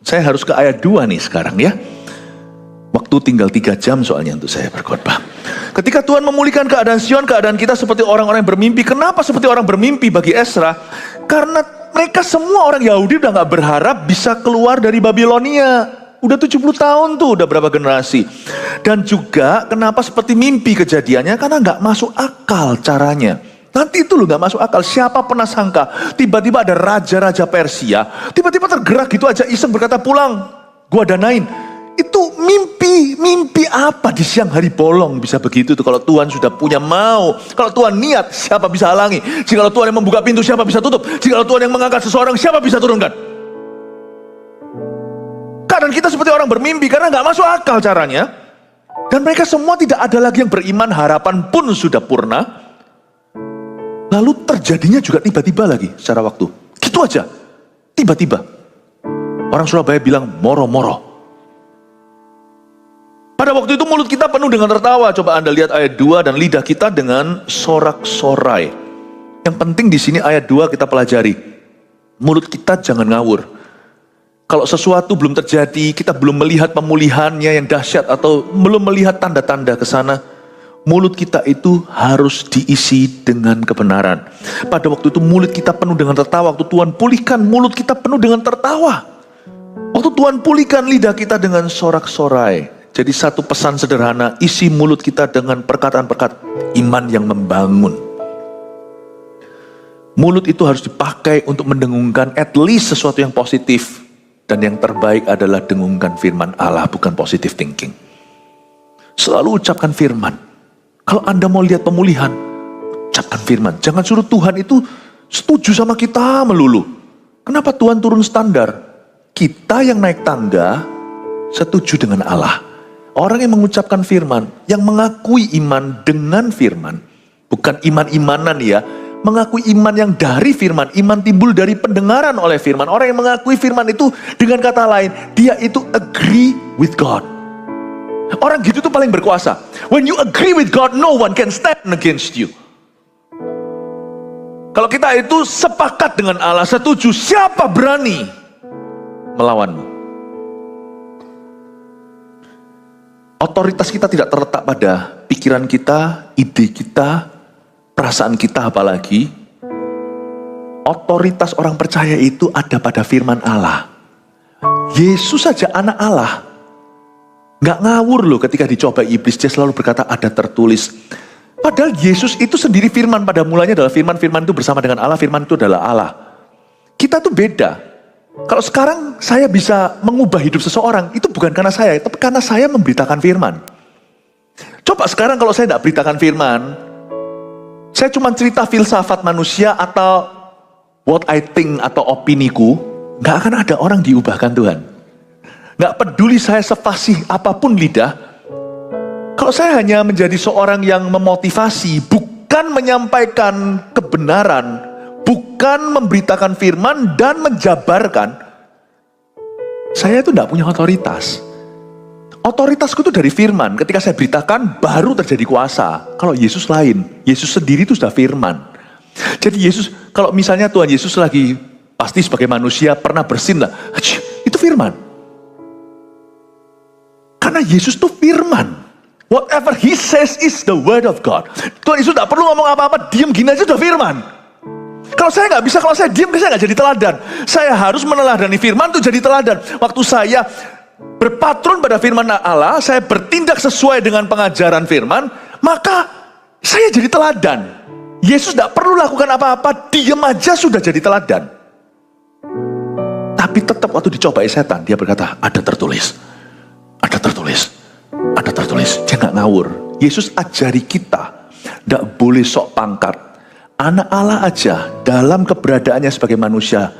saya harus ke ayat 2 nih sekarang ya. Waktu tinggal 3 jam soalnya untuk saya berkhotbah. Ketika Tuhan memulihkan keadaan Sion, keadaan kita seperti orang-orang yang bermimpi. Kenapa seperti orang bermimpi bagi Ezra? Karena mereka semua orang Yahudi udah gak berharap bisa keluar dari Babilonia. Udah 70 tahun tuh, udah berapa generasi. Dan juga kenapa seperti mimpi kejadiannya? Karena gak masuk akal caranya. Nanti itu loh gak masuk akal. Siapa pernah sangka tiba-tiba ada raja-raja Persia, tiba-tiba tergerak gitu aja iseng berkata, pulang, gua danain. Itu mimpi apa di siang hari bolong bisa begitu tuh. Kalau Tuhan sudah punya mau, kalau Tuhan niat, siapa bisa halangi? Jika Tuhan yang membuka pintu, siapa bisa tutup? Jika Tuhan yang mengangkat seseorang, siapa bisa turunkan? Keadaan kita seperti orang bermimpi karena gak masuk akal caranya. Dan mereka semua tidak ada lagi yang beriman, harapan pun sudah purna. Lalu terjadinya juga tiba-tiba lagi secara waktu. Gitu aja, tiba-tiba. Orang Surabaya bilang moro-moro. Pada waktu itu mulut kita penuh dengan tertawa. Coba Anda lihat ayat 2, dan lidah kita dengan sorak-sorai. Yang penting di sini ayat 2 kita pelajari. Mulut kita jangan ngawur. Kalau sesuatu belum terjadi, kita belum melihat pemulihannya yang dahsyat atau belum melihat tanda-tanda ke sana, mulut kita itu harus diisi dengan kebenaran. Pada waktu itu mulut kita penuh dengan tertawa. Waktu Tuhan pulihkan, mulut kita penuh dengan tertawa. Waktu Tuhan pulihkan, lidah kita dengan sorak-sorai. Jadi satu pesan sederhana, isi mulut kita dengan perkataan-perkataan iman yang membangun. Mulut itu harus dipakai untuk mendengungkan at least sesuatu yang positif. Dan yang terbaik adalah dengungkan firman Allah, bukan positive thinking. Selalu ucapkan firman. Kalau Anda mau lihat pemulihan, ucapkan firman. Jangan suruh Tuhan itu setuju sama kita melulu. Kenapa Tuhan turun standar? Kita yang naik tangga setuju dengan Allah. Orang yang mengucapkan firman, yang mengakui iman dengan firman, bukan iman-imanan ya, mengakui iman yang dari firman, iman timbul dari pendengaran oleh firman. Orang yang mengakui firman itu dengan kata lain, dia itu agree with God. Orang gitu tuh paling berkuasa. When you agree with God, no one can stand against you. Kalau kita itu sepakat dengan Allah, setuju, siapa berani melawanmu? Otoritas kita tidak terletak pada pikiran kita, ide kita, perasaan kita apalagi. Otoritas orang percaya itu ada pada firman Allah. Yesus saja anak Allah. Gak ngawur loh ketika dicoba iblis, dia selalu berkata ada tertulis. Padahal Yesus itu sendiri firman, pada mulanya adalah firman, firman itu bersama dengan Allah, firman itu adalah Allah. Kita tuh beda. Kalau sekarang saya bisa mengubah hidup seseorang, itu bukan karena saya, tapi karena saya memberitakan firman. Coba sekarang kalau saya tidak beritakan firman, saya cuma cerita filsafat manusia atau what I think atau opiniku, gak akan ada orang diubahkan Tuhan. Gak peduli saya sefasih apapun lidah, kalau saya hanya menjadi seorang yang memotivasi, bukan menyampaikan kebenaran, bukan memberitakan firman dan menjabarkan, saya itu gak punya otoritas. Otoritasku itu dari firman. Ketika saya beritakan, baru terjadi kuasa. Kalau Yesus lain, Yesus sendiri itu sudah firman. Jadi Yesus, kalau misalnya Tuhan Yesus lagi, pasti sebagai manusia pernah bersin lah, itu firman. Karena Yesus itu firman. Whatever he says is the word of God. Tuhan Yesus tidak perlu ngomong apa-apa, diam gini aja sudah firman. Kalau saya nggak bisa, kalau saya diam, saya nggak jadi teladan. Saya harus meneladani firman untuk jadi teladan. Waktu saya berpatron pada firman Allah, saya bertindak sesuai dengan pengajaran firman, maka saya jadi teladan. Yesus tidak perlu lakukan apa-apa, diam aja sudah jadi teladan. Tapi tetap waktu dicobai setan, dia berkata, ada tertulis. Ada tertulis. Ada tertulis. Dia nggak ngawur. Yesus ajari kita tidak boleh sok pangkat. Anak Allah aja dalam keberadaannya sebagai manusia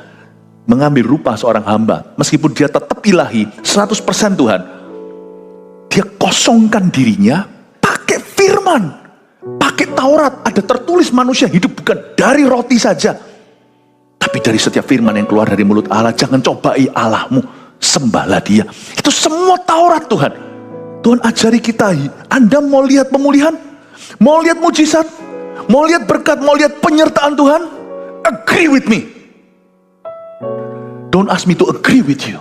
mengambil rupa seorang hamba, meskipun dia tetap ilahi 100% Tuhan, dia kosongkan dirinya pakai firman, pakai Taurat. Ada tertulis manusia hidup bukan dari roti saja, tapi dari setiap firman yang keluar dari mulut Allah. Jangan cobai Allahmu, sembahlah dia. Itu semua Taurat Tuhan. Tuhan ajari kita, Anda mau lihat pemulihan, mau lihat mujizat, mau lihat berkat, mau lihat penyertaan Tuhan, agree with me. Don't ask me to agree with you.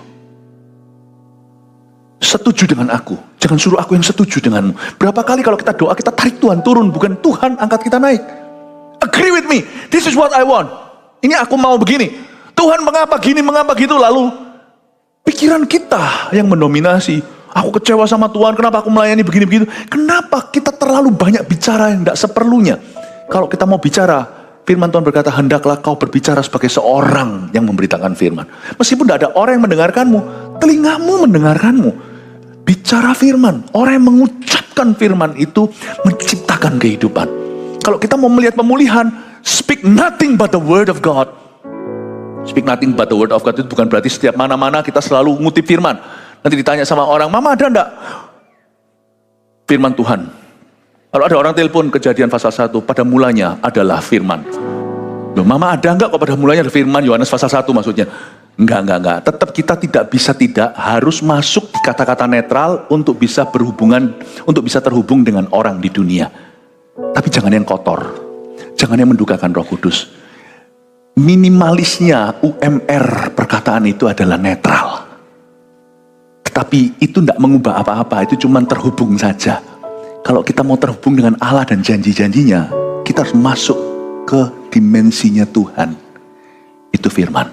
Setuju dengan aku. Jangan suruh aku yang setuju denganmu. Berapa kali kalau kita doa, kita tarik Tuhan turun, bukan Tuhan angkat kita naik. Agree with me. This is what I want. Ini aku mau begini. Tuhan mengapa gini, mengapa gitu. Lalu pikiran kita yang mendominasi. Aku kecewa sama Tuhan, kenapa aku melayani begini-begitu. Kenapa kita terlalu banyak bicara yang tidak seperlunya. Kalau kita mau bicara, firman Tuhan berkata, hendaklah kau berbicara sebagai seorang yang memberitakan firman. Meskipun tidak ada orang yang mendengarkanmu, telingamu mendengarkanmu. Bicara firman. Orang yang mengucapkan firman itu menciptakan kehidupan. Kalau kita mau melihat pemulihan, speak nothing but the word of God. Speak nothing but the word of God itu bukan berarti setiap mana-mana kita selalu ngutip firman. Nanti ditanya sama orang, mama ada enggak firman Tuhan? Kalau ada orang telepon Kejadian pasal 1, pada mulanya adalah firman. Loh, mama ada enggak kok pada mulanya ada firman? Yohanes pasal 1 maksudnya. Enggak. Tetap kita tidak harus masuk di kata-kata netral untuk bisa berhubungan, untuk bisa terhubung dengan orang di dunia. Tapi jangan yang kotor. Jangan yang mendukakan Roh Kudus. minimalisnya UMR perkataan itu adalah netral. Tetapi itu tidak mengubah apa-apa, itu cuma terhubung saja. Kalau kita mau terhubung dengan Allah dan janji-janjinya, kita harus masuk ke dimensinya Tuhan. Itu firman.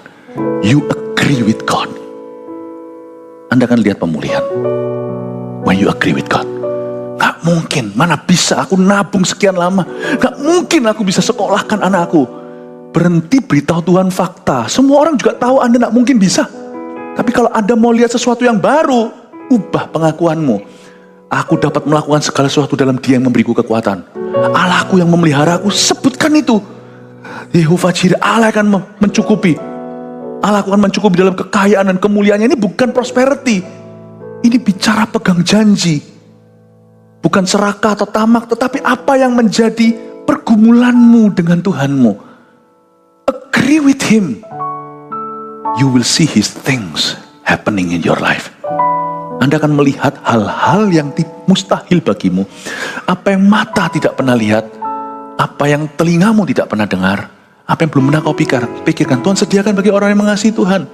You agree with God. Anda akan lihat pemulihan. When you agree with God. Gak mungkin, mana bisa aku nabung sekian lama. Gak mungkin aku bisa sekolahkan anakku. Berhenti beritahu Tuhan fakta. Semua orang juga tahu Anda gak mungkin bisa. Tapi kalau Anda mau lihat sesuatu yang baru, ubah pengakuanmu. Aku dapat melakukan segala sesuatu dalam Dia yang memberiku kekuatan. Allahku yang memelihara aku, sebutkan itu. Yehova Jireh, Allah akan mencukupi. Allah akan mencukupi dalam kekayaan dan kemuliaannya. Ini bukan prosperity. Ini bicara pegang janji. Bukan serakah atau tamak, tetapi apa yang menjadi pergumulanmu dengan Tuhanmu. Agree with Him. You will see His things happening in your life. Anda akan melihat hal-hal yang mustahil bagimu. Apa yang mata tidak pernah lihat, apa yang telingamu tidak pernah dengar, apa yang belum pernah kau pikirkan, Tuhan sediakan bagi orang yang mengasihi Tuhan.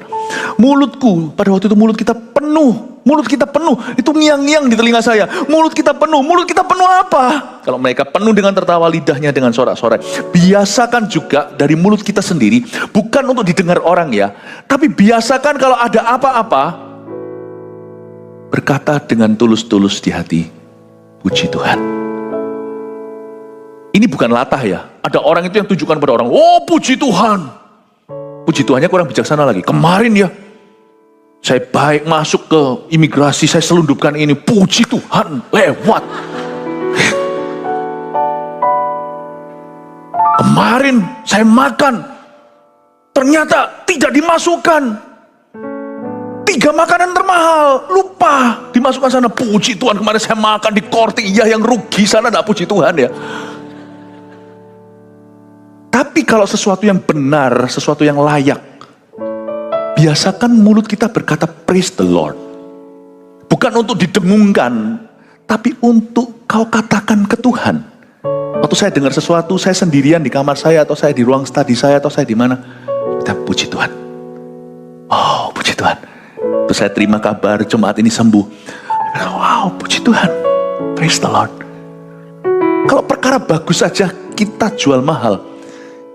Mulutku, pada waktu itu mulut kita penuh. Mulut kita penuh, itu ngiang-ngiang di telinga saya. Mulut kita penuh apa? Kalau mereka penuh dengan tertawa, lidahnya dengan sorak-sorai. Biasakan juga dari mulut kita sendiri, bukan untuk didengar orang ya, tapi biasakan kalau ada apa-apa, berkata dengan tulus-tulus di hati, puji Tuhan. Ini bukan latah ya, ada orang itu yang tujukan pada orang, oh puji Tuhan. Puji Tuhannya kurang bijaksana lagi. Kemarin ya, saya baik masuk ke imigrasi, saya selundupkan ini, puji Tuhan, lewat. Kemarin saya makan, ternyata tidak dimasukkan. 3 makanan termahal, lupa dimasukkan sana, puji Tuhan. Kemarin saya makan di Korti, iya yang rugi sana, tidak puji Tuhan ya. Tapi kalau sesuatu yang benar, sesuatu yang layak, biasakan mulut kita berkata praise the Lord. Bukan untuk didengungkan, tapi untuk kau katakan ke Tuhan. Waktu saya dengar sesuatu, saya sendirian di kamar saya, atau saya di ruang study saya, atau saya di mana, kita puji Tuhan. Oh, puji Tuhan. Terus saya terima kabar jemaat ini sembuh. Wow, puji Tuhan. Praise the Lord. Kalau perkara bagus saja kita jual mahal.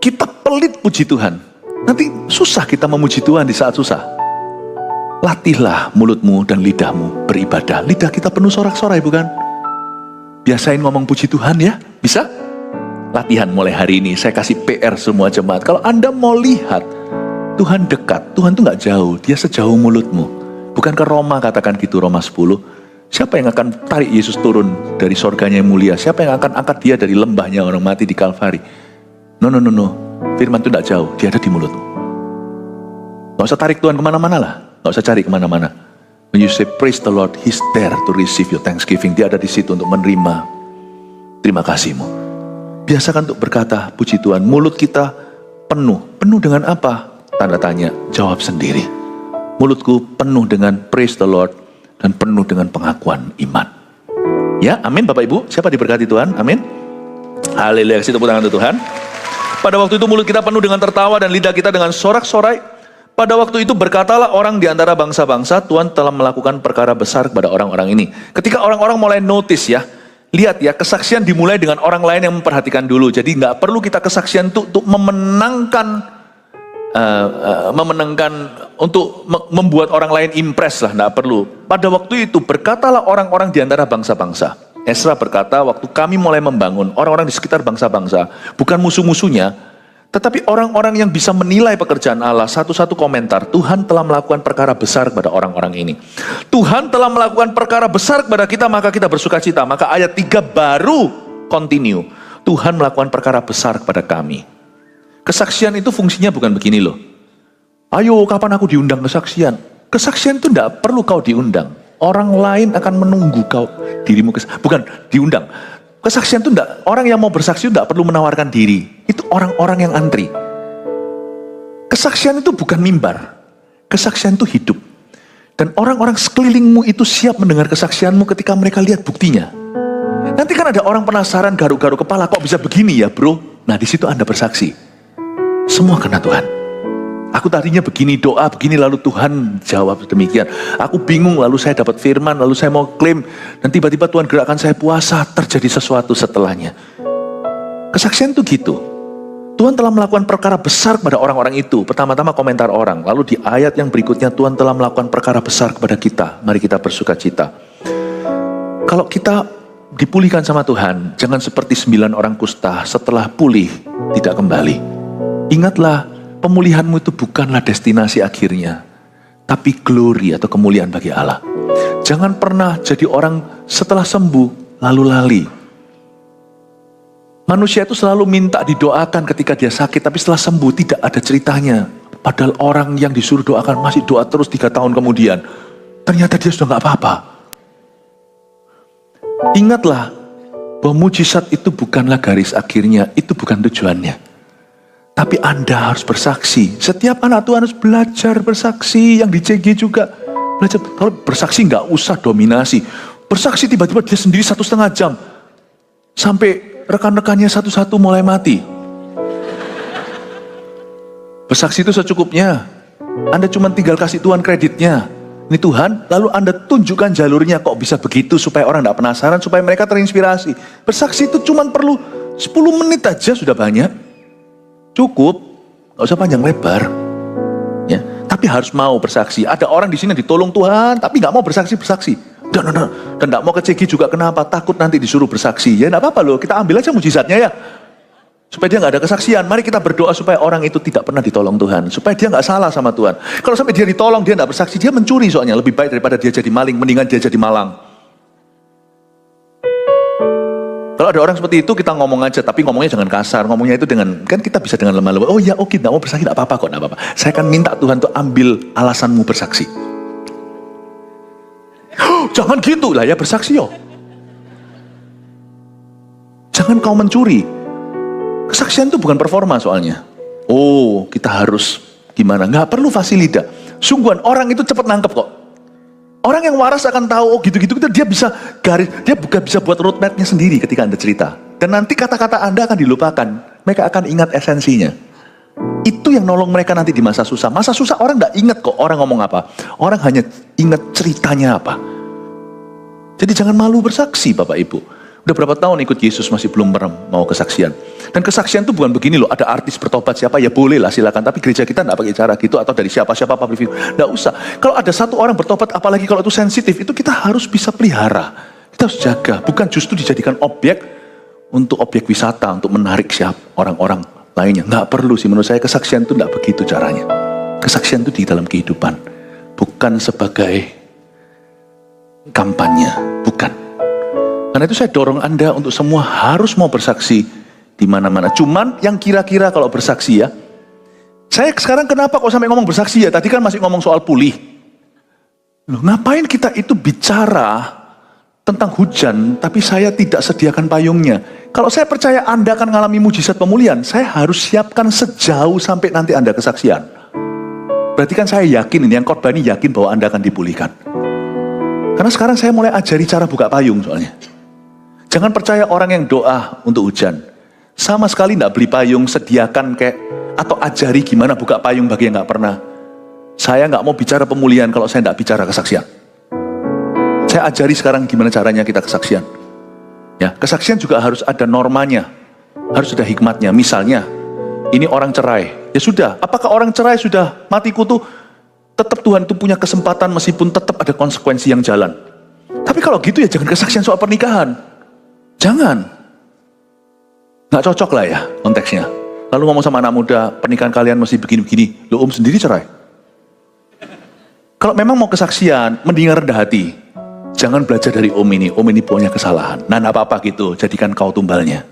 Kita pelit puji Tuhan. Nanti susah kita memuji Tuhan di saat susah. Latihlah mulutmu dan lidahmu beribadah. Lidah kita penuh sorak-sorai bukan? Biasain ngomong puji Tuhan ya. Bisa? Latihan mulai hari ini. Saya kasih PR semua jemaat. Kalau Anda mau lihat Tuhan dekat, Tuhan tuh gak jauh. Dia sejauh mulutmu. Bukan ke Roma katakan gitu, Roma 10. Siapa yang akan tarik Yesus turun dari sorganya yang mulia? Siapa yang akan angkat dia dari lembahnya orang mati di Kalvari? No. Firman itu tidak jauh, dia ada di mulutmu. Gak usah tarik Tuhan kemana-mana lah. Gak usah cari kemana-mana. When you say praise the Lord, He's there to receive your thanksgiving. Dia ada di situ untuk menerima terima kasihmu. Biasakan untuk berkata puji Tuhan. Mulut kita penuh. Penuh dengan apa? Tanda tanya, jawab sendiri. Mulutku penuh dengan praise the Lord dan penuh dengan pengakuan iman. Ya, amin Bapak Ibu. Siapa diberkati Tuhan? Amin. Haleluya. Kasih tepuk tangan untuk Tuhan. Pada waktu itu mulut kita penuh dengan tertawa dan lidah kita dengan sorak-sorai. Pada waktu itu berkatalah orang di antara bangsa-bangsa, Tuhan telah melakukan perkara besar kepada orang-orang ini. Ketika orang-orang mulai notice ya, lihat ya, kesaksian dimulai dengan orang lain yang memperhatikan dulu. Jadi nggak perlu kita kesaksian untuk memenangkan, untuk membuat orang lain impress lah, nggak perlu. Pada waktu itu berkatalah orang-orang di antara bangsa-bangsa. Esra berkata, waktu kami mulai membangun, orang-orang di sekitar bangsa-bangsa, bukan musuh-musuhnya, tetapi orang-orang yang bisa menilai pekerjaan Allah. Satu-satu komentar, Tuhan telah melakukan perkara besar kepada orang-orang ini. Tuhan telah melakukan perkara besar kepada kita, maka kita bersuka cita. Maka ayat 3 baru continue. Tuhan melakukan perkara besar kepada kami. Kesaksian itu fungsinya bukan begini loh. Ayo, kapan aku diundang kesaksian? Kesaksian itu tidak perlu kau diundang. Orang lain akan menunggu kau dirimu bukan diundang. Kesaksian itu enggak, orang yang mau bersaksi itu enggak perlu menawarkan diri. Itu orang-orang yang antri. Kesaksian itu bukan mimbar. Kesaksian itu hidup. Dan orang-orang sekelilingmu itu siap mendengar kesaksianmu ketika mereka lihat buktinya. Nanti kan ada orang penasaran, garuk-garuk kepala, kok bisa begini ya bro? Nah di situ Anda bersaksi. Semua karena Tuhan. Aku tadinya begini doa, begini lalu Tuhan jawab demikian. Aku bingung lalu saya dapat firman, lalu saya mau klaim. Dan tiba-tiba Tuhan gerakkan saya puasa, terjadi sesuatu setelahnya. Kesaksian itu gitu. Tuhan telah melakukan perkara besar kepada orang-orang itu. Pertama-tama komentar orang. Lalu di ayat yang berikutnya Tuhan telah melakukan perkara besar kepada kita. Mari kita bersuka cita. Kalau kita dipulihkan sama Tuhan, jangan seperti 9 orang kusta setelah pulih tidak kembali. Ingatlah, pemulihanmu itu bukanlah destinasi akhirnya, tapi glory atau kemuliaan bagi Allah. Jangan pernah jadi orang setelah sembuh lalu lali. Manusia itu selalu minta didoakan ketika dia sakit, tapi setelah sembuh tidak ada ceritanya. Padahal orang yang disuruh doakan masih doa terus 3 tahun kemudian. Ternyata dia sudah gak apa-apa. Ingatlah bahwa mujizat itu bukanlah garis akhirnya, itu bukan tujuannya. Tapi Anda harus bersaksi. Setiap anak Tuhan harus belajar bersaksi. Yang di CG juga belajar. Kalau bersaksi gak usah dominasi. Bersaksi tiba-tiba dia sendiri 1,5 jam. Sampai rekan-rekannya satu-satu mulai mati. Bersaksi itu secukupnya. Anda cuma tinggal kasih Tuhan kreditnya. Ini Tuhan, lalu Anda tunjukkan jalurnya kok bisa begitu supaya orang tidak penasaran, supaya mereka terinspirasi. Bersaksi itu cuma perlu 10 menit aja sudah banyak. Cukup, gak usah panjang lebar. Ya, tapi harus mau bersaksi. Ada orang di sini ditolong Tuhan, tapi gak mau bersaksi. Dan gak mau ke CG juga, kenapa? Takut nanti disuruh bersaksi. Ya gak apa-apa loh, kita ambil aja mujizatnya ya. Supaya dia gak ada kesaksian. Mari kita berdoa supaya orang itu tidak pernah ditolong Tuhan. Supaya dia gak salah sama Tuhan. Kalau sampai dia ditolong, dia gak bersaksi, dia mencuri soalnya. Lebih baik daripada dia jadi maling, mendingan dia jadi malang. Kalau ada orang seperti itu, kita ngomong aja. Tapi ngomongnya jangan kasar. Ngomongnya itu dengan, kan kita bisa dengan lemah lembut. Oh ya oke, gak mau bersaksi, gak apa-apa kok, gak apa-apa. Saya akan minta Tuhan untuk ambil alasanmu bersaksi. Jangan gitu lah ya, bersaksi yo. Jangan kau mencuri. Kesaksian itu bukan performa soalnya. Oh, kita harus gimana? Nggak perlu fasilita. Sungguhan orang itu cepat nangkep kok. Orang yang waras akan tahu, oh gitu-gitu, dia bisa garis, dia bisa buat roadmapnya sendiri ketika Anda cerita. Dan nanti kata-kata Anda akan dilupakan. Mereka akan ingat esensinya. Itu yang nolong mereka nanti di masa susah. Masa susah orang nggak ingat kok orang ngomong apa. Orang hanya ingat ceritanya apa. Jadi jangan malu bersaksi Bapak Ibu. Udah berapa tahun ikut Yesus masih belum pernah mau kesaksian. Dan kesaksian itu bukan begini loh, ada artis bertobat siapa, ya boleh lah silakan. Tapi gereja kita enggak pakai cara gitu, atau dari siapa-siapa public figure. Enggak usah. Kalau ada satu orang bertobat, apalagi kalau itu sensitif, itu kita harus bisa pelihara. Kita harus jaga, bukan justru dijadikan objek untuk objek wisata, untuk menarik siapa orang-orang lainnya. Enggak perlu sih, menurut saya kesaksian itu enggak begitu caranya. Kesaksian itu di dalam kehidupan, bukan sebagai kampanye, bukan. Karena itu saya dorong Anda untuk semua harus mau bersaksi di mana-mana. Cuman yang kira-kira kalau bersaksi ya, saya sekarang kenapa kok sampai ngomong bersaksi ya? Tadi kan masih ngomong soal pulih. Loh, ngapain kita itu bicara tentang hujan, tapi saya tidak sediakan payungnya? Kalau saya percaya Anda akan mengalami mujizat pemulihan, saya harus siapkan sejauh sampai nanti Anda kesaksian. Berarti kan saya yakin ini, yang korban ini yakin bahwa Anda akan dipulihkan. Karena sekarang saya mulai ajari cara buka payung soalnya. Jangan percaya orang yang doa untuk hujan. Sama sekali tidak beli payung, sediakan kayak, atau ajari gimana buka payung bagi yang nggak pernah. Saya nggak mau bicara pemulihan kalau saya nggak bicara kesaksian. Saya ajari sekarang gimana caranya kita kesaksian. Ya, kesaksian juga harus ada normanya, harus ada hikmatnya. Misalnya, ini orang cerai. Ya sudah, apakah orang cerai sudah mati kutu? Tetap Tuhan itu punya kesempatan meskipun tetap ada konsekuensi yang jalan. Tapi kalau gitu ya jangan kesaksian soal pernikahan. Jangan. Nggak cocok lah ya konteksnya. Lalu ngomong sama anak muda, pernikahan kalian masih begini-begini. Lo sendiri cerai. Kalau memang mau kesaksian, mendingan rendah hati. Jangan belajar dari ini punya kesalahan. Nah, nggak apa-apa gitu, jadikan kau tumbalnya.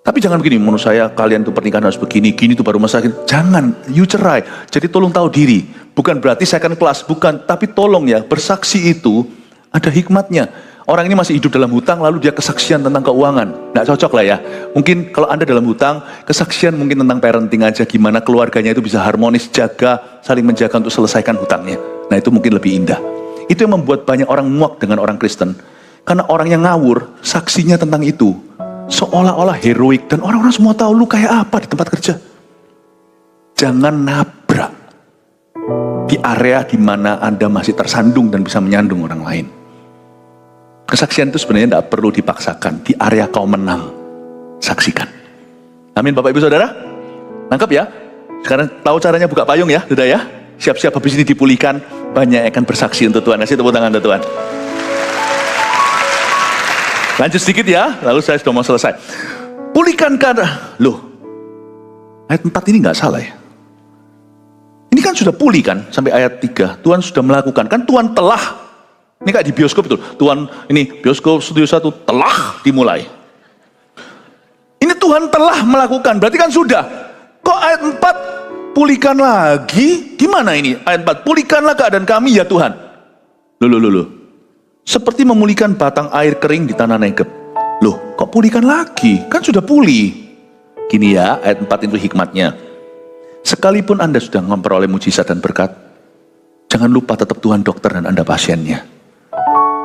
Tapi jangan begini, menurut saya kalian tuh pernikahan harus begini, gini tuh baru masalah. Jangan, you cerai. Jadi tolong tahu diri. Bukan berarti second class, bukan. Tapi tolong ya, bersaksi itu ada hikmatnya. Orang ini masih hidup dalam hutang, lalu dia kesaksian tentang keuangan. Nggak cocok lah ya. Mungkin kalau Anda dalam hutang, kesaksian mungkin tentang parenting aja. Gimana keluarganya itu bisa harmonis, jaga, saling menjaga untuk selesaikan hutangnya. Nah itu mungkin lebih indah. Itu yang membuat banyak orang muak dengan orang Kristen. Karena orang yang ngawur, saksinya tentang itu. Seolah-olah heroik. Dan orang-orang semua tahu lu kayak apa di tempat kerja. Jangan nabrak di area di mana Anda masih tersandung dan bisa menyandung orang lain. Kesaksian itu sebenarnya tidak perlu dipaksakan. Di area kau menang, saksikan. Amin Bapak Ibu Saudara. Nangkep ya? Sekarang tahu caranya buka payung ya, sudah ya? Siap-siap habis ini dipulihkan. Banyak yang akan bersaksi untuk Tuhan. Kasih tepuk tangan untuk Tuhan. Lanjut sedikit ya, lalu saya sudah mau selesai. Pulihkan karena, loh, ayat 4 ini nggak salah ya. Ini kan sudah pulih kan, sampai ayat 3. Tuhan sudah melakukan, kan Tuhan telah. Ini kayak di bioskop itu, Tuhan, ini bioskop studio 1 telah dimulai. Ini Tuhan telah melakukan, berarti kan sudah. Kok ayat 4 pulihkan lagi? Gimana ini ayat 4? Pulihkanlah keadaan kami ya Tuhan. Loh. Seperti memulihkan batang air kering di tanah Negeb. Loh, kok pulihkan lagi? Kan sudah pulih. Gini ya, ayat 4 itu hikmatnya. Sekalipun Anda sudah memperoleh mujizat dan berkat, jangan lupa tetap Tuhan dokter dan Anda pasiennya.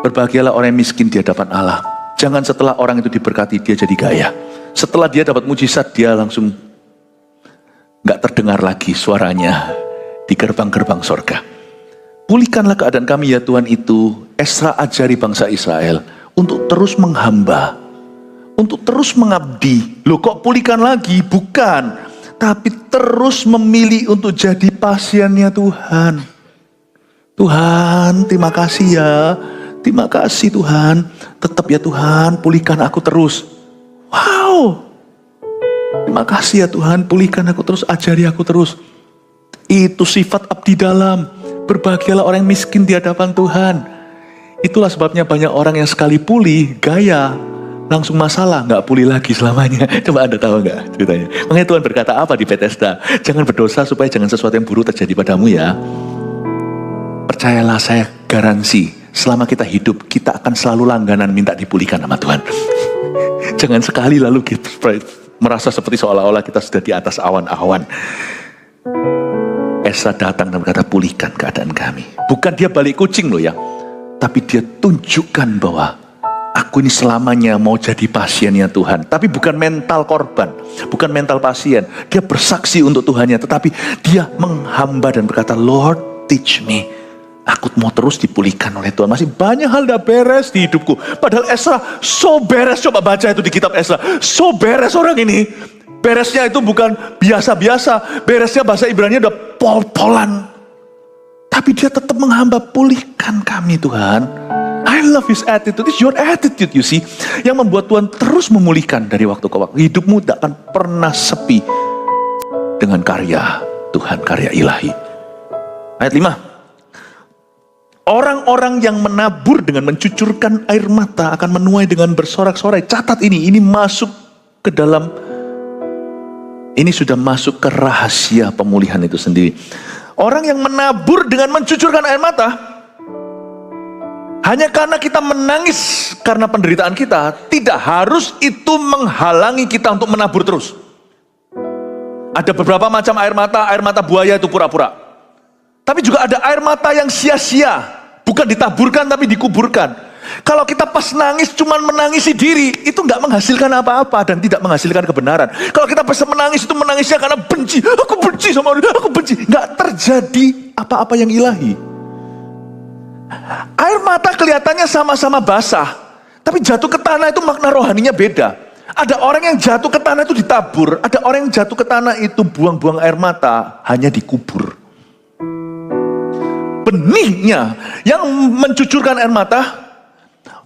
Berbahagialah orang yang miskin di hadapan Allah. Jangan setelah orang itu diberkati, dia jadi gaya. Setelah dia dapat mujizat, dia langsung gak terdengar lagi suaranya di gerbang-gerbang sorga. Pulihkanlah keadaan kami ya Tuhan itu. Esra ajari bangsa Israel untuk terus menghamba, untuk terus mengabdi. Loh kok pulihkan lagi? Bukan. Tapi terus memilih untuk jadi pasiennya Tuhan. Tuhan, terima kasih ya. Terima kasih Tuhan. Tetap ya Tuhan, pulihkan aku terus. Wow. Terima kasih ya Tuhan, pulihkan aku terus, ajari aku terus. Itu sifat abdi dalam. Berbahagialah orang yang miskin di hadapan Tuhan. Itulah sebabnya banyak orang yang sekali pulih, gaya, langsung masalah, gak pulih lagi selamanya. Coba Anda tahu gak ceritanya? Makanya Tuhan berkata apa di Bethesda? Jangan berdosa supaya jangan sesuatu yang buruk terjadi padamu ya. Percayalah, saya garansi, selama kita hidup, kita akan selalu langganan minta dipulihkan sama Tuhan. Jangan sekali lalu kita merasa seperti seolah-olah kita sudah di atas awan-awan. Esra datang dan berkata, pulihkan keadaan kami. Bukan dia balik kucing loh ya, tapi dia tunjukkan bahwa aku ini selamanya mau jadi pasiennya Tuhan. Tapi bukan mental korban, bukan mental pasien. Dia bersaksi untuk Tuhannya, tetapi dia menghamba dan berkata, Lord teach me. Aku mau terus dipulihkan oleh Tuhan. Masih banyak hal dah beres di hidupku. Padahal Esra so beres. Coba baca itu di kitab Esra. So beres orang ini. Beresnya itu bukan biasa-biasa. Beresnya bahasa Ibrani udah pol-polan. Tapi dia tetap menghamba, pulihkan kami Tuhan. I love his attitude. It's your attitude you see. Yang membuat Tuhan terus memulihkan dari waktu ke waktu. Hidupmu tidak akan pernah sepi dengan karya Tuhan, karya ilahi. Ayat 5. Orang-orang yang menabur dengan mencucurkan air mata akan menuai dengan bersorak-sorai. Catat ini masuk ke dalam, ini sudah masuk ke rahasia pemulihan itu sendiri. Orang yang menabur dengan mencucurkan air mata, hanya karena kita menangis karena penderitaan kita, tidak harus itu menghalangi kita untuk menabur terus. Ada beberapa macam air mata buaya itu pura-pura. Tapi juga ada air mata yang sia-sia, bukan ditaburkan tapi dikuburkan. Kalau kita pas nangis cuman menangisi diri, itu nggak menghasilkan apa-apa dan tidak menghasilkan kebenaran. Kalau kita pas menangis itu menangisnya karena benci, aku benci sama dia, aku benci, nggak terjadi apa-apa yang ilahi. Air mata kelihatannya sama-sama basah, tapi jatuh ke tanah itu makna rohaninya beda. Ada orang yang jatuh ke tanah itu ditabur, ada orang yang jatuh ke tanah itu buang-buang air mata, hanya dikubur. Benihnya yang mencucurkan air mata,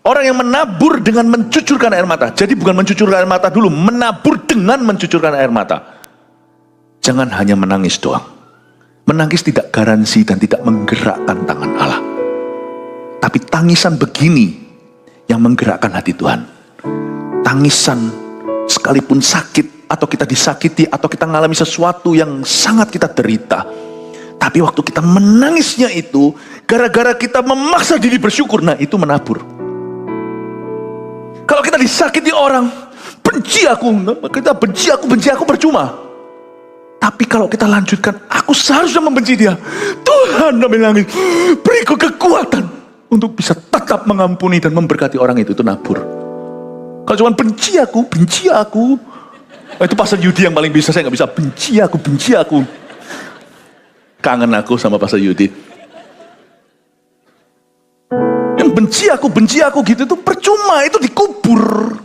orang yang menabur dengan mencucurkan air mata. Jadi bukan mencucurkan air mata dulu, menabur dengan mencucurkan air mata. Jangan hanya menangis doang. Menangis tidak garansi dan tidak menggerakkan tangan Allah. Tapi tangisan begini yang menggerakkan hati Tuhan. Tangisan sekalipun sakit, atau kita disakiti, atau kita mengalami sesuatu yang sangat kita derita. Tapi waktu kita menangisnya itu, gara-gara kita memaksa diri bersyukur, nah itu menabur. Kalau kita disakiti orang, benci aku percuma. Tapi kalau kita lanjutkan, aku seharusnya membenci dia. Tuhan sambil nangis, beriku kekuatan untuk bisa tetap mengampuni dan memberkati orang itu nabur. Kalau cuma benci aku. Itu pastor Yudi yang paling bisa, saya nggak bisa benci aku. kangen aku sama Pastor Yudi. Yang benci aku gitu itu percuma, itu dikubur.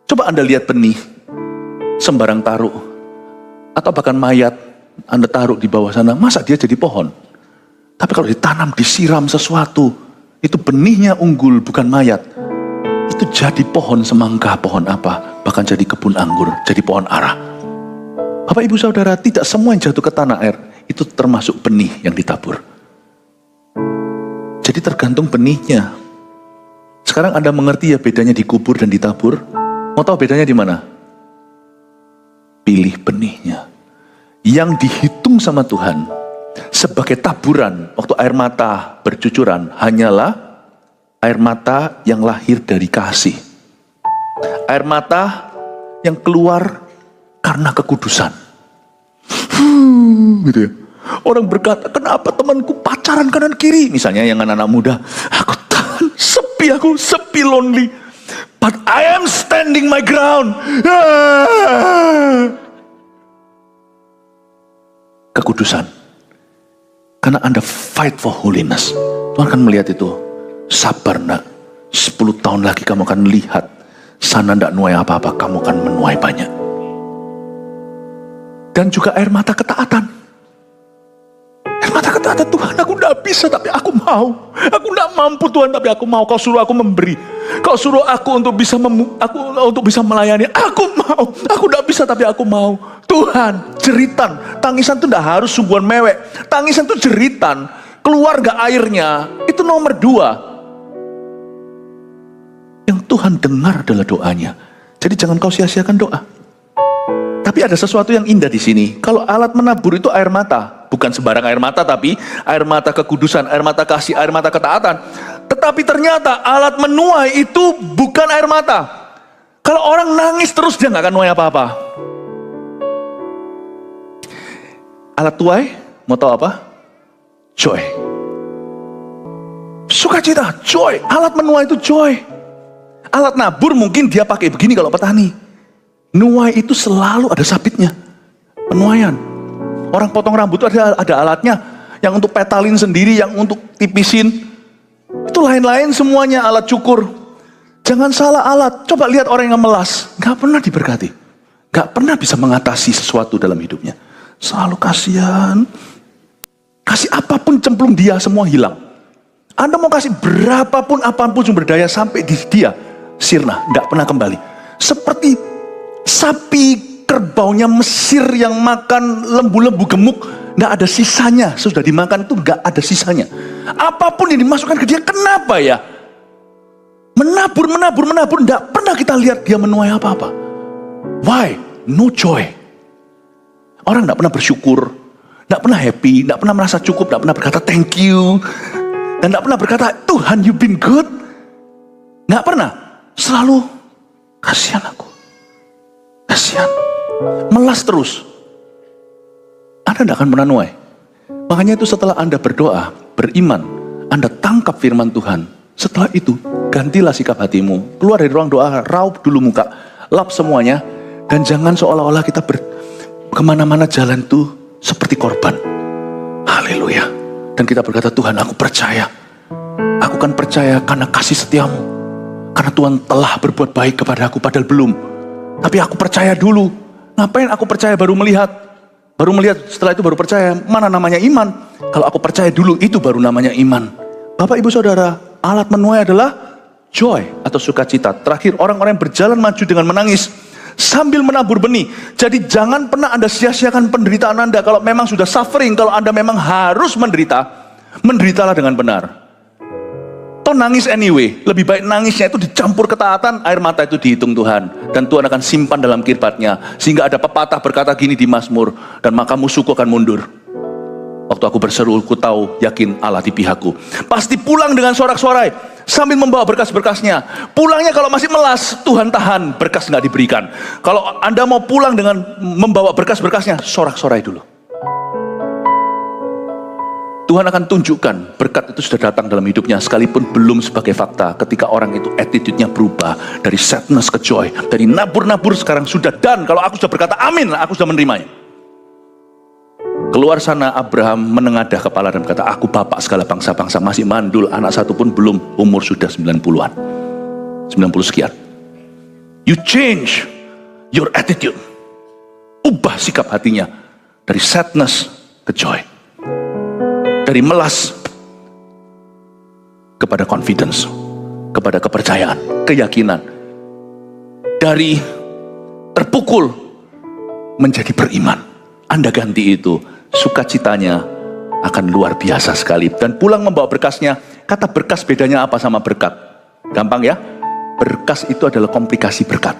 Coba Anda lihat benih, sembarang taruh. Atau bahkan mayat, Anda taruh di bawah sana, masa dia jadi pohon? Tapi kalau ditanam, disiram sesuatu, itu benihnya unggul, bukan mayat. Itu jadi pohon semangka, pohon apa, bahkan jadi kebun anggur, jadi pohon ara. Bapak ibu saudara, tidak semua yang jatuh ke tanah air itu termasuk benih yang ditabur. Jadi tergantung benihnya. Sekarang Anda mengerti ya bedanya dikubur dan ditabur? Mau tahu bedanya di mana? Pilih benihnya. Yang dihitung sama Tuhan sebagai taburan waktu air mata bercucuran hanyalah air mata yang lahir dari kasih. Air mata yang keluar karena kekudusan. Gitu ya. Orang berkata, kenapa temanku pacaran kanan kiri? Misalnya yang anak-anak muda, aku tahan, sepi lonely. But I am standing my ground. Kekudusan. Karena Anda fight for holiness. Tuhan akan melihat itu. Sabar nak, 10 tahun lagi kamu akan lihat. Sana tidak nuai apa-apa, kamu akan menuai banyak. Dan juga air mata ketaatan. Air mata ketaatan, Tuhan aku tidak bisa tapi aku mau. Aku tidak mampu Tuhan tapi aku mau. Kau suruh aku memberi. Kau suruh aku untuk bisa melayani. Aku mau. Aku tidak bisa tapi aku mau. Tuhan, jeritan. Tangisan itu tidak harus sungguhan mewek. Tangisan itu jeritan. Keluar gak airnya. Itu nomor 2. Yang Tuhan dengar adalah doanya. Jadi jangan kau sia-siakan doa. Tapi ada sesuatu yang indah di sini. Kalau alat menabur itu air mata, bukan sembarang air mata, tapi air mata kekudusan, air mata kasih, air mata ketaatan. Tetapi ternyata alat menuai itu bukan air mata. Kalau orang nangis terus dia nggak akan nuai apa-apa. Alat tuai, mau tahu apa? Joy. Sukacita, joy. Alat menuai itu joy. Alat nabur mungkin dia pakai begini kalau petani. Nuai itu selalu ada sabitnya. Penuaian. Orang potong rambut itu ada alatnya. Yang untuk petalin sendiri, yang untuk tipisin. Itu lain-lain semuanya alat cukur. Jangan salah alat. Coba lihat orang yang melas. Gak pernah diberkati. Gak pernah bisa mengatasi sesuatu dalam hidupnya. Selalu kasihan. Kasih apapun cemplung dia, semua hilang. Anda mau kasih berapapun apapun sumber daya sampai di dia. Sirna, gak pernah kembali. Seperti sapi kerbaunya Mesir yang makan lembu-lembu gemuk, gak ada sisanya. Sudah dimakan itu gak ada sisanya. Apapun yang dimasukkan ke dia, kenapa ya? Menabur, gak pernah kita lihat dia menuai apa-apa. Why? No joy. Orang gak pernah bersyukur, gak pernah happy, gak pernah merasa cukup, gak pernah berkata thank you, dan gak pernah berkata Tuhan you been good. Gak pernah. Selalu kasihan aku. Kasihan. Melas terus. Anda tidak akan pernah nuai. Makanya itu setelah Anda berdoa, beriman, Anda tangkap firman Tuhan. Setelah itu, gantilah sikap hatimu. Keluar dari ruang doa, raup dulu muka. Lap semuanya. Dan jangan seolah-olah kita kemana-mana jalan itu seperti korban. Haleluya. Dan kita berkata, Tuhan aku percaya. Aku kan percaya karena kasih setiamu. Karena Tuhan telah berbuat baik kepada aku, padahal belum. Tapi aku percaya dulu. Ngapain aku percaya baru melihat? Baru melihat, setelah itu baru percaya. Mana namanya iman? Kalau aku percaya dulu, itu baru namanya iman. Bapak ibu saudara, alat menuai adalah joy atau sukacita. Terakhir, orang-orang yang berjalan maju dengan menangis sambil menabur benih. Jadi jangan pernah Anda sia-siakan penderitaan Anda. Kalau memang sudah suffering, kalau Anda memang harus menderita, menderitalah dengan benar. Toh nangis anyway, lebih baik nangisnya itu dicampur ketaatan, air mata itu dihitung Tuhan. Dan Tuhan akan simpan dalam kirbatnya. Sehingga ada pepatah berkata gini di Mazmur, dan maka musuhku akan mundur. Waktu aku berseru, ku tahu, yakin Allah di pihakku. Pasti pulang dengan sorak-sorai, sambil membawa berkas-berkasnya. Pulangnya kalau masih melas, Tuhan tahan, berkas nggak diberikan. Kalau Anda mau pulang dengan membawa berkas-berkasnya, sorak-sorai dulu. Tuhan akan tunjukkan berkat itu sudah datang dalam hidupnya, sekalipun belum sebagai fakta. Ketika orang itu attitude-nya berubah dari sadness ke joy, dari nabur-nabur sekarang sudah done. Kalau aku sudah berkata amin, aku sudah menerimanya. Keluar sana Abraham menengadah kepala dan berkata, aku bapak segala bangsa-bangsa, masih mandul, anak satu pun belum, umur sudah 90-an. 90 sekian. You change your attitude. Ubah sikap hatinya. Dari sadness ke joy. Dari melas kepada confidence. Kepada kepercayaan, keyakinan. Dari terpukul menjadi beriman. Anda ganti itu. Sukacitanya akan luar biasa sekali. Dan pulang membawa berkasnya. Kata berkas bedanya apa sama berkat? Gampang ya? Berkas itu adalah komplikasi berkat.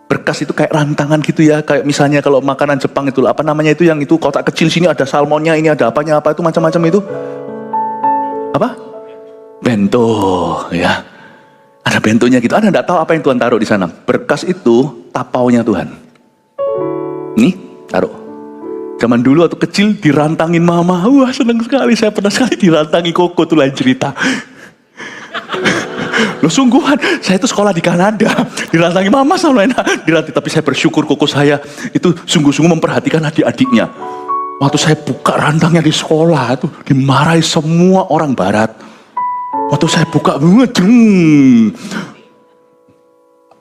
Berkas itu kayak rantangan gitu ya. Kayak misalnya kalau makanan Jepang itu, apa namanya itu, yang itu kotak kecil, sini ada salmonnya, ini ada apanya, apa itu macam-macam itu. Apa? Bento ya. Ada bentonya gitu. Anda tidak tahu apa yang Tuhan taruh di sana. Berkas itu tapaunya Tuhan. Nih, taruh. Zaman dulu waktu kecil dirantangin mama. Wah, seneng sekali. Saya pernah sekali dirantangi koko, tuh lain cerita. Loh sungguhan, saya itu sekolah di Kanada. Dirantangi mama sama enak. Tapi saya bersyukur koko saya itu sungguh-sungguh memperhatikan adik-adiknya. Waktu saya buka rantangnya di sekolah, itu dimarahi semua orang barat. Waktu saya buka,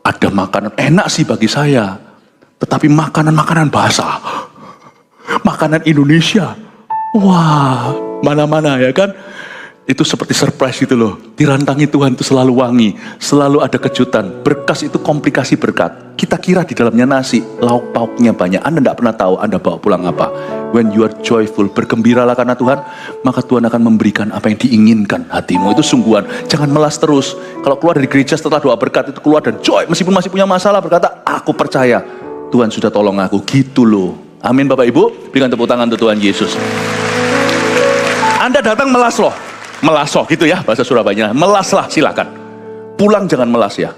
ada makanan enak sih bagi saya. Tetapi makanan-makanan basah. Makanan Indonesia. Wah, mana-mana ya kan. Itu seperti surprise gitu loh. Dirantangi Tuhan itu selalu wangi. Selalu ada kejutan. Berkas itu komplikasi berkat. Kita kira di dalamnya nasi, lauk pauknya banyak. Anda tidak pernah tahu Anda bawa pulang apa. When you are joyful, bergembiralah karena Tuhan, maka Tuhan akan memberikan apa yang diinginkan hatimu. Itu sungguhan. Jangan melas terus. Kalau keluar dari gereja setelah doa berkat itu keluar dan joy. Meskipun masih punya masalah, berkata, aku percaya Tuhan sudah tolong aku. Gitu loh. Amin Bapak Ibu. Berikan tepuk tangan untuk Tuhan Yesus. Anda datang melas loh. Melas loh gitu ya bahasa Surabayanya. Melaslah silakan. Pulang jangan melas ya.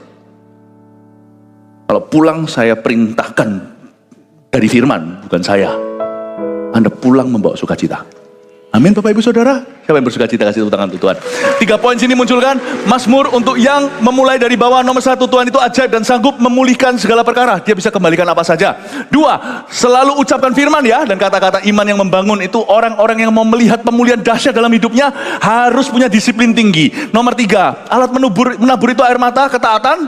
Kalau pulang saya perintahkan dari firman, bukan saya. Anda pulang membawa sukacita. Amin Bapak Ibu Saudara. Siapa yang bersukacita, kasih tepuk tangan untuk Tuhan. 3 poin sini munculkan. Mazmur untuk yang memulai dari bawah. Nomor 1, Tuhan itu ajaib dan sanggup memulihkan segala perkara. Dia bisa kembalikan apa saja. 2, selalu ucapkan firman ya. Dan kata-kata iman yang membangun itu, orang-orang yang mau melihat pemulihan dahsyat dalam hidupnya harus punya disiplin tinggi. Nomor 3, alat menabur itu air mata, ketaatan.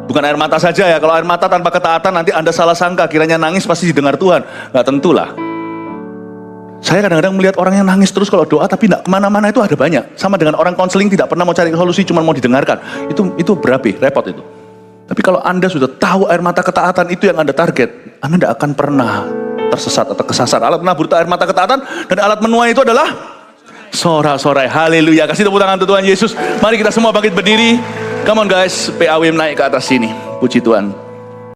Bukan air mata saja ya. Kalau air mata tanpa ketaatan nanti Anda salah sangka. Kiranya nangis pasti didengar Tuhan. Gak tentulah. Saya kadang-kadang melihat orang yang nangis terus kalau doa tapi tidak kemana-mana, itu ada banyak. Sama dengan orang konseling tidak pernah mau cari solusi, cuma mau didengarkan. Itu berapi, repot itu. Tapi kalau Anda sudah tahu air mata ketaatan itu yang Anda target, Anda tidak akan pernah tersesat atau kesasar. Alat menabur itu air mata ketaatan, dan alat menuai itu adalah sorak-sorai. Haleluya. Kasih tepuk tangan untuk Tuhan Yesus. Mari kita semua bangkit berdiri. Come on guys, PAWM naik ke atas sini. Puji Tuhan.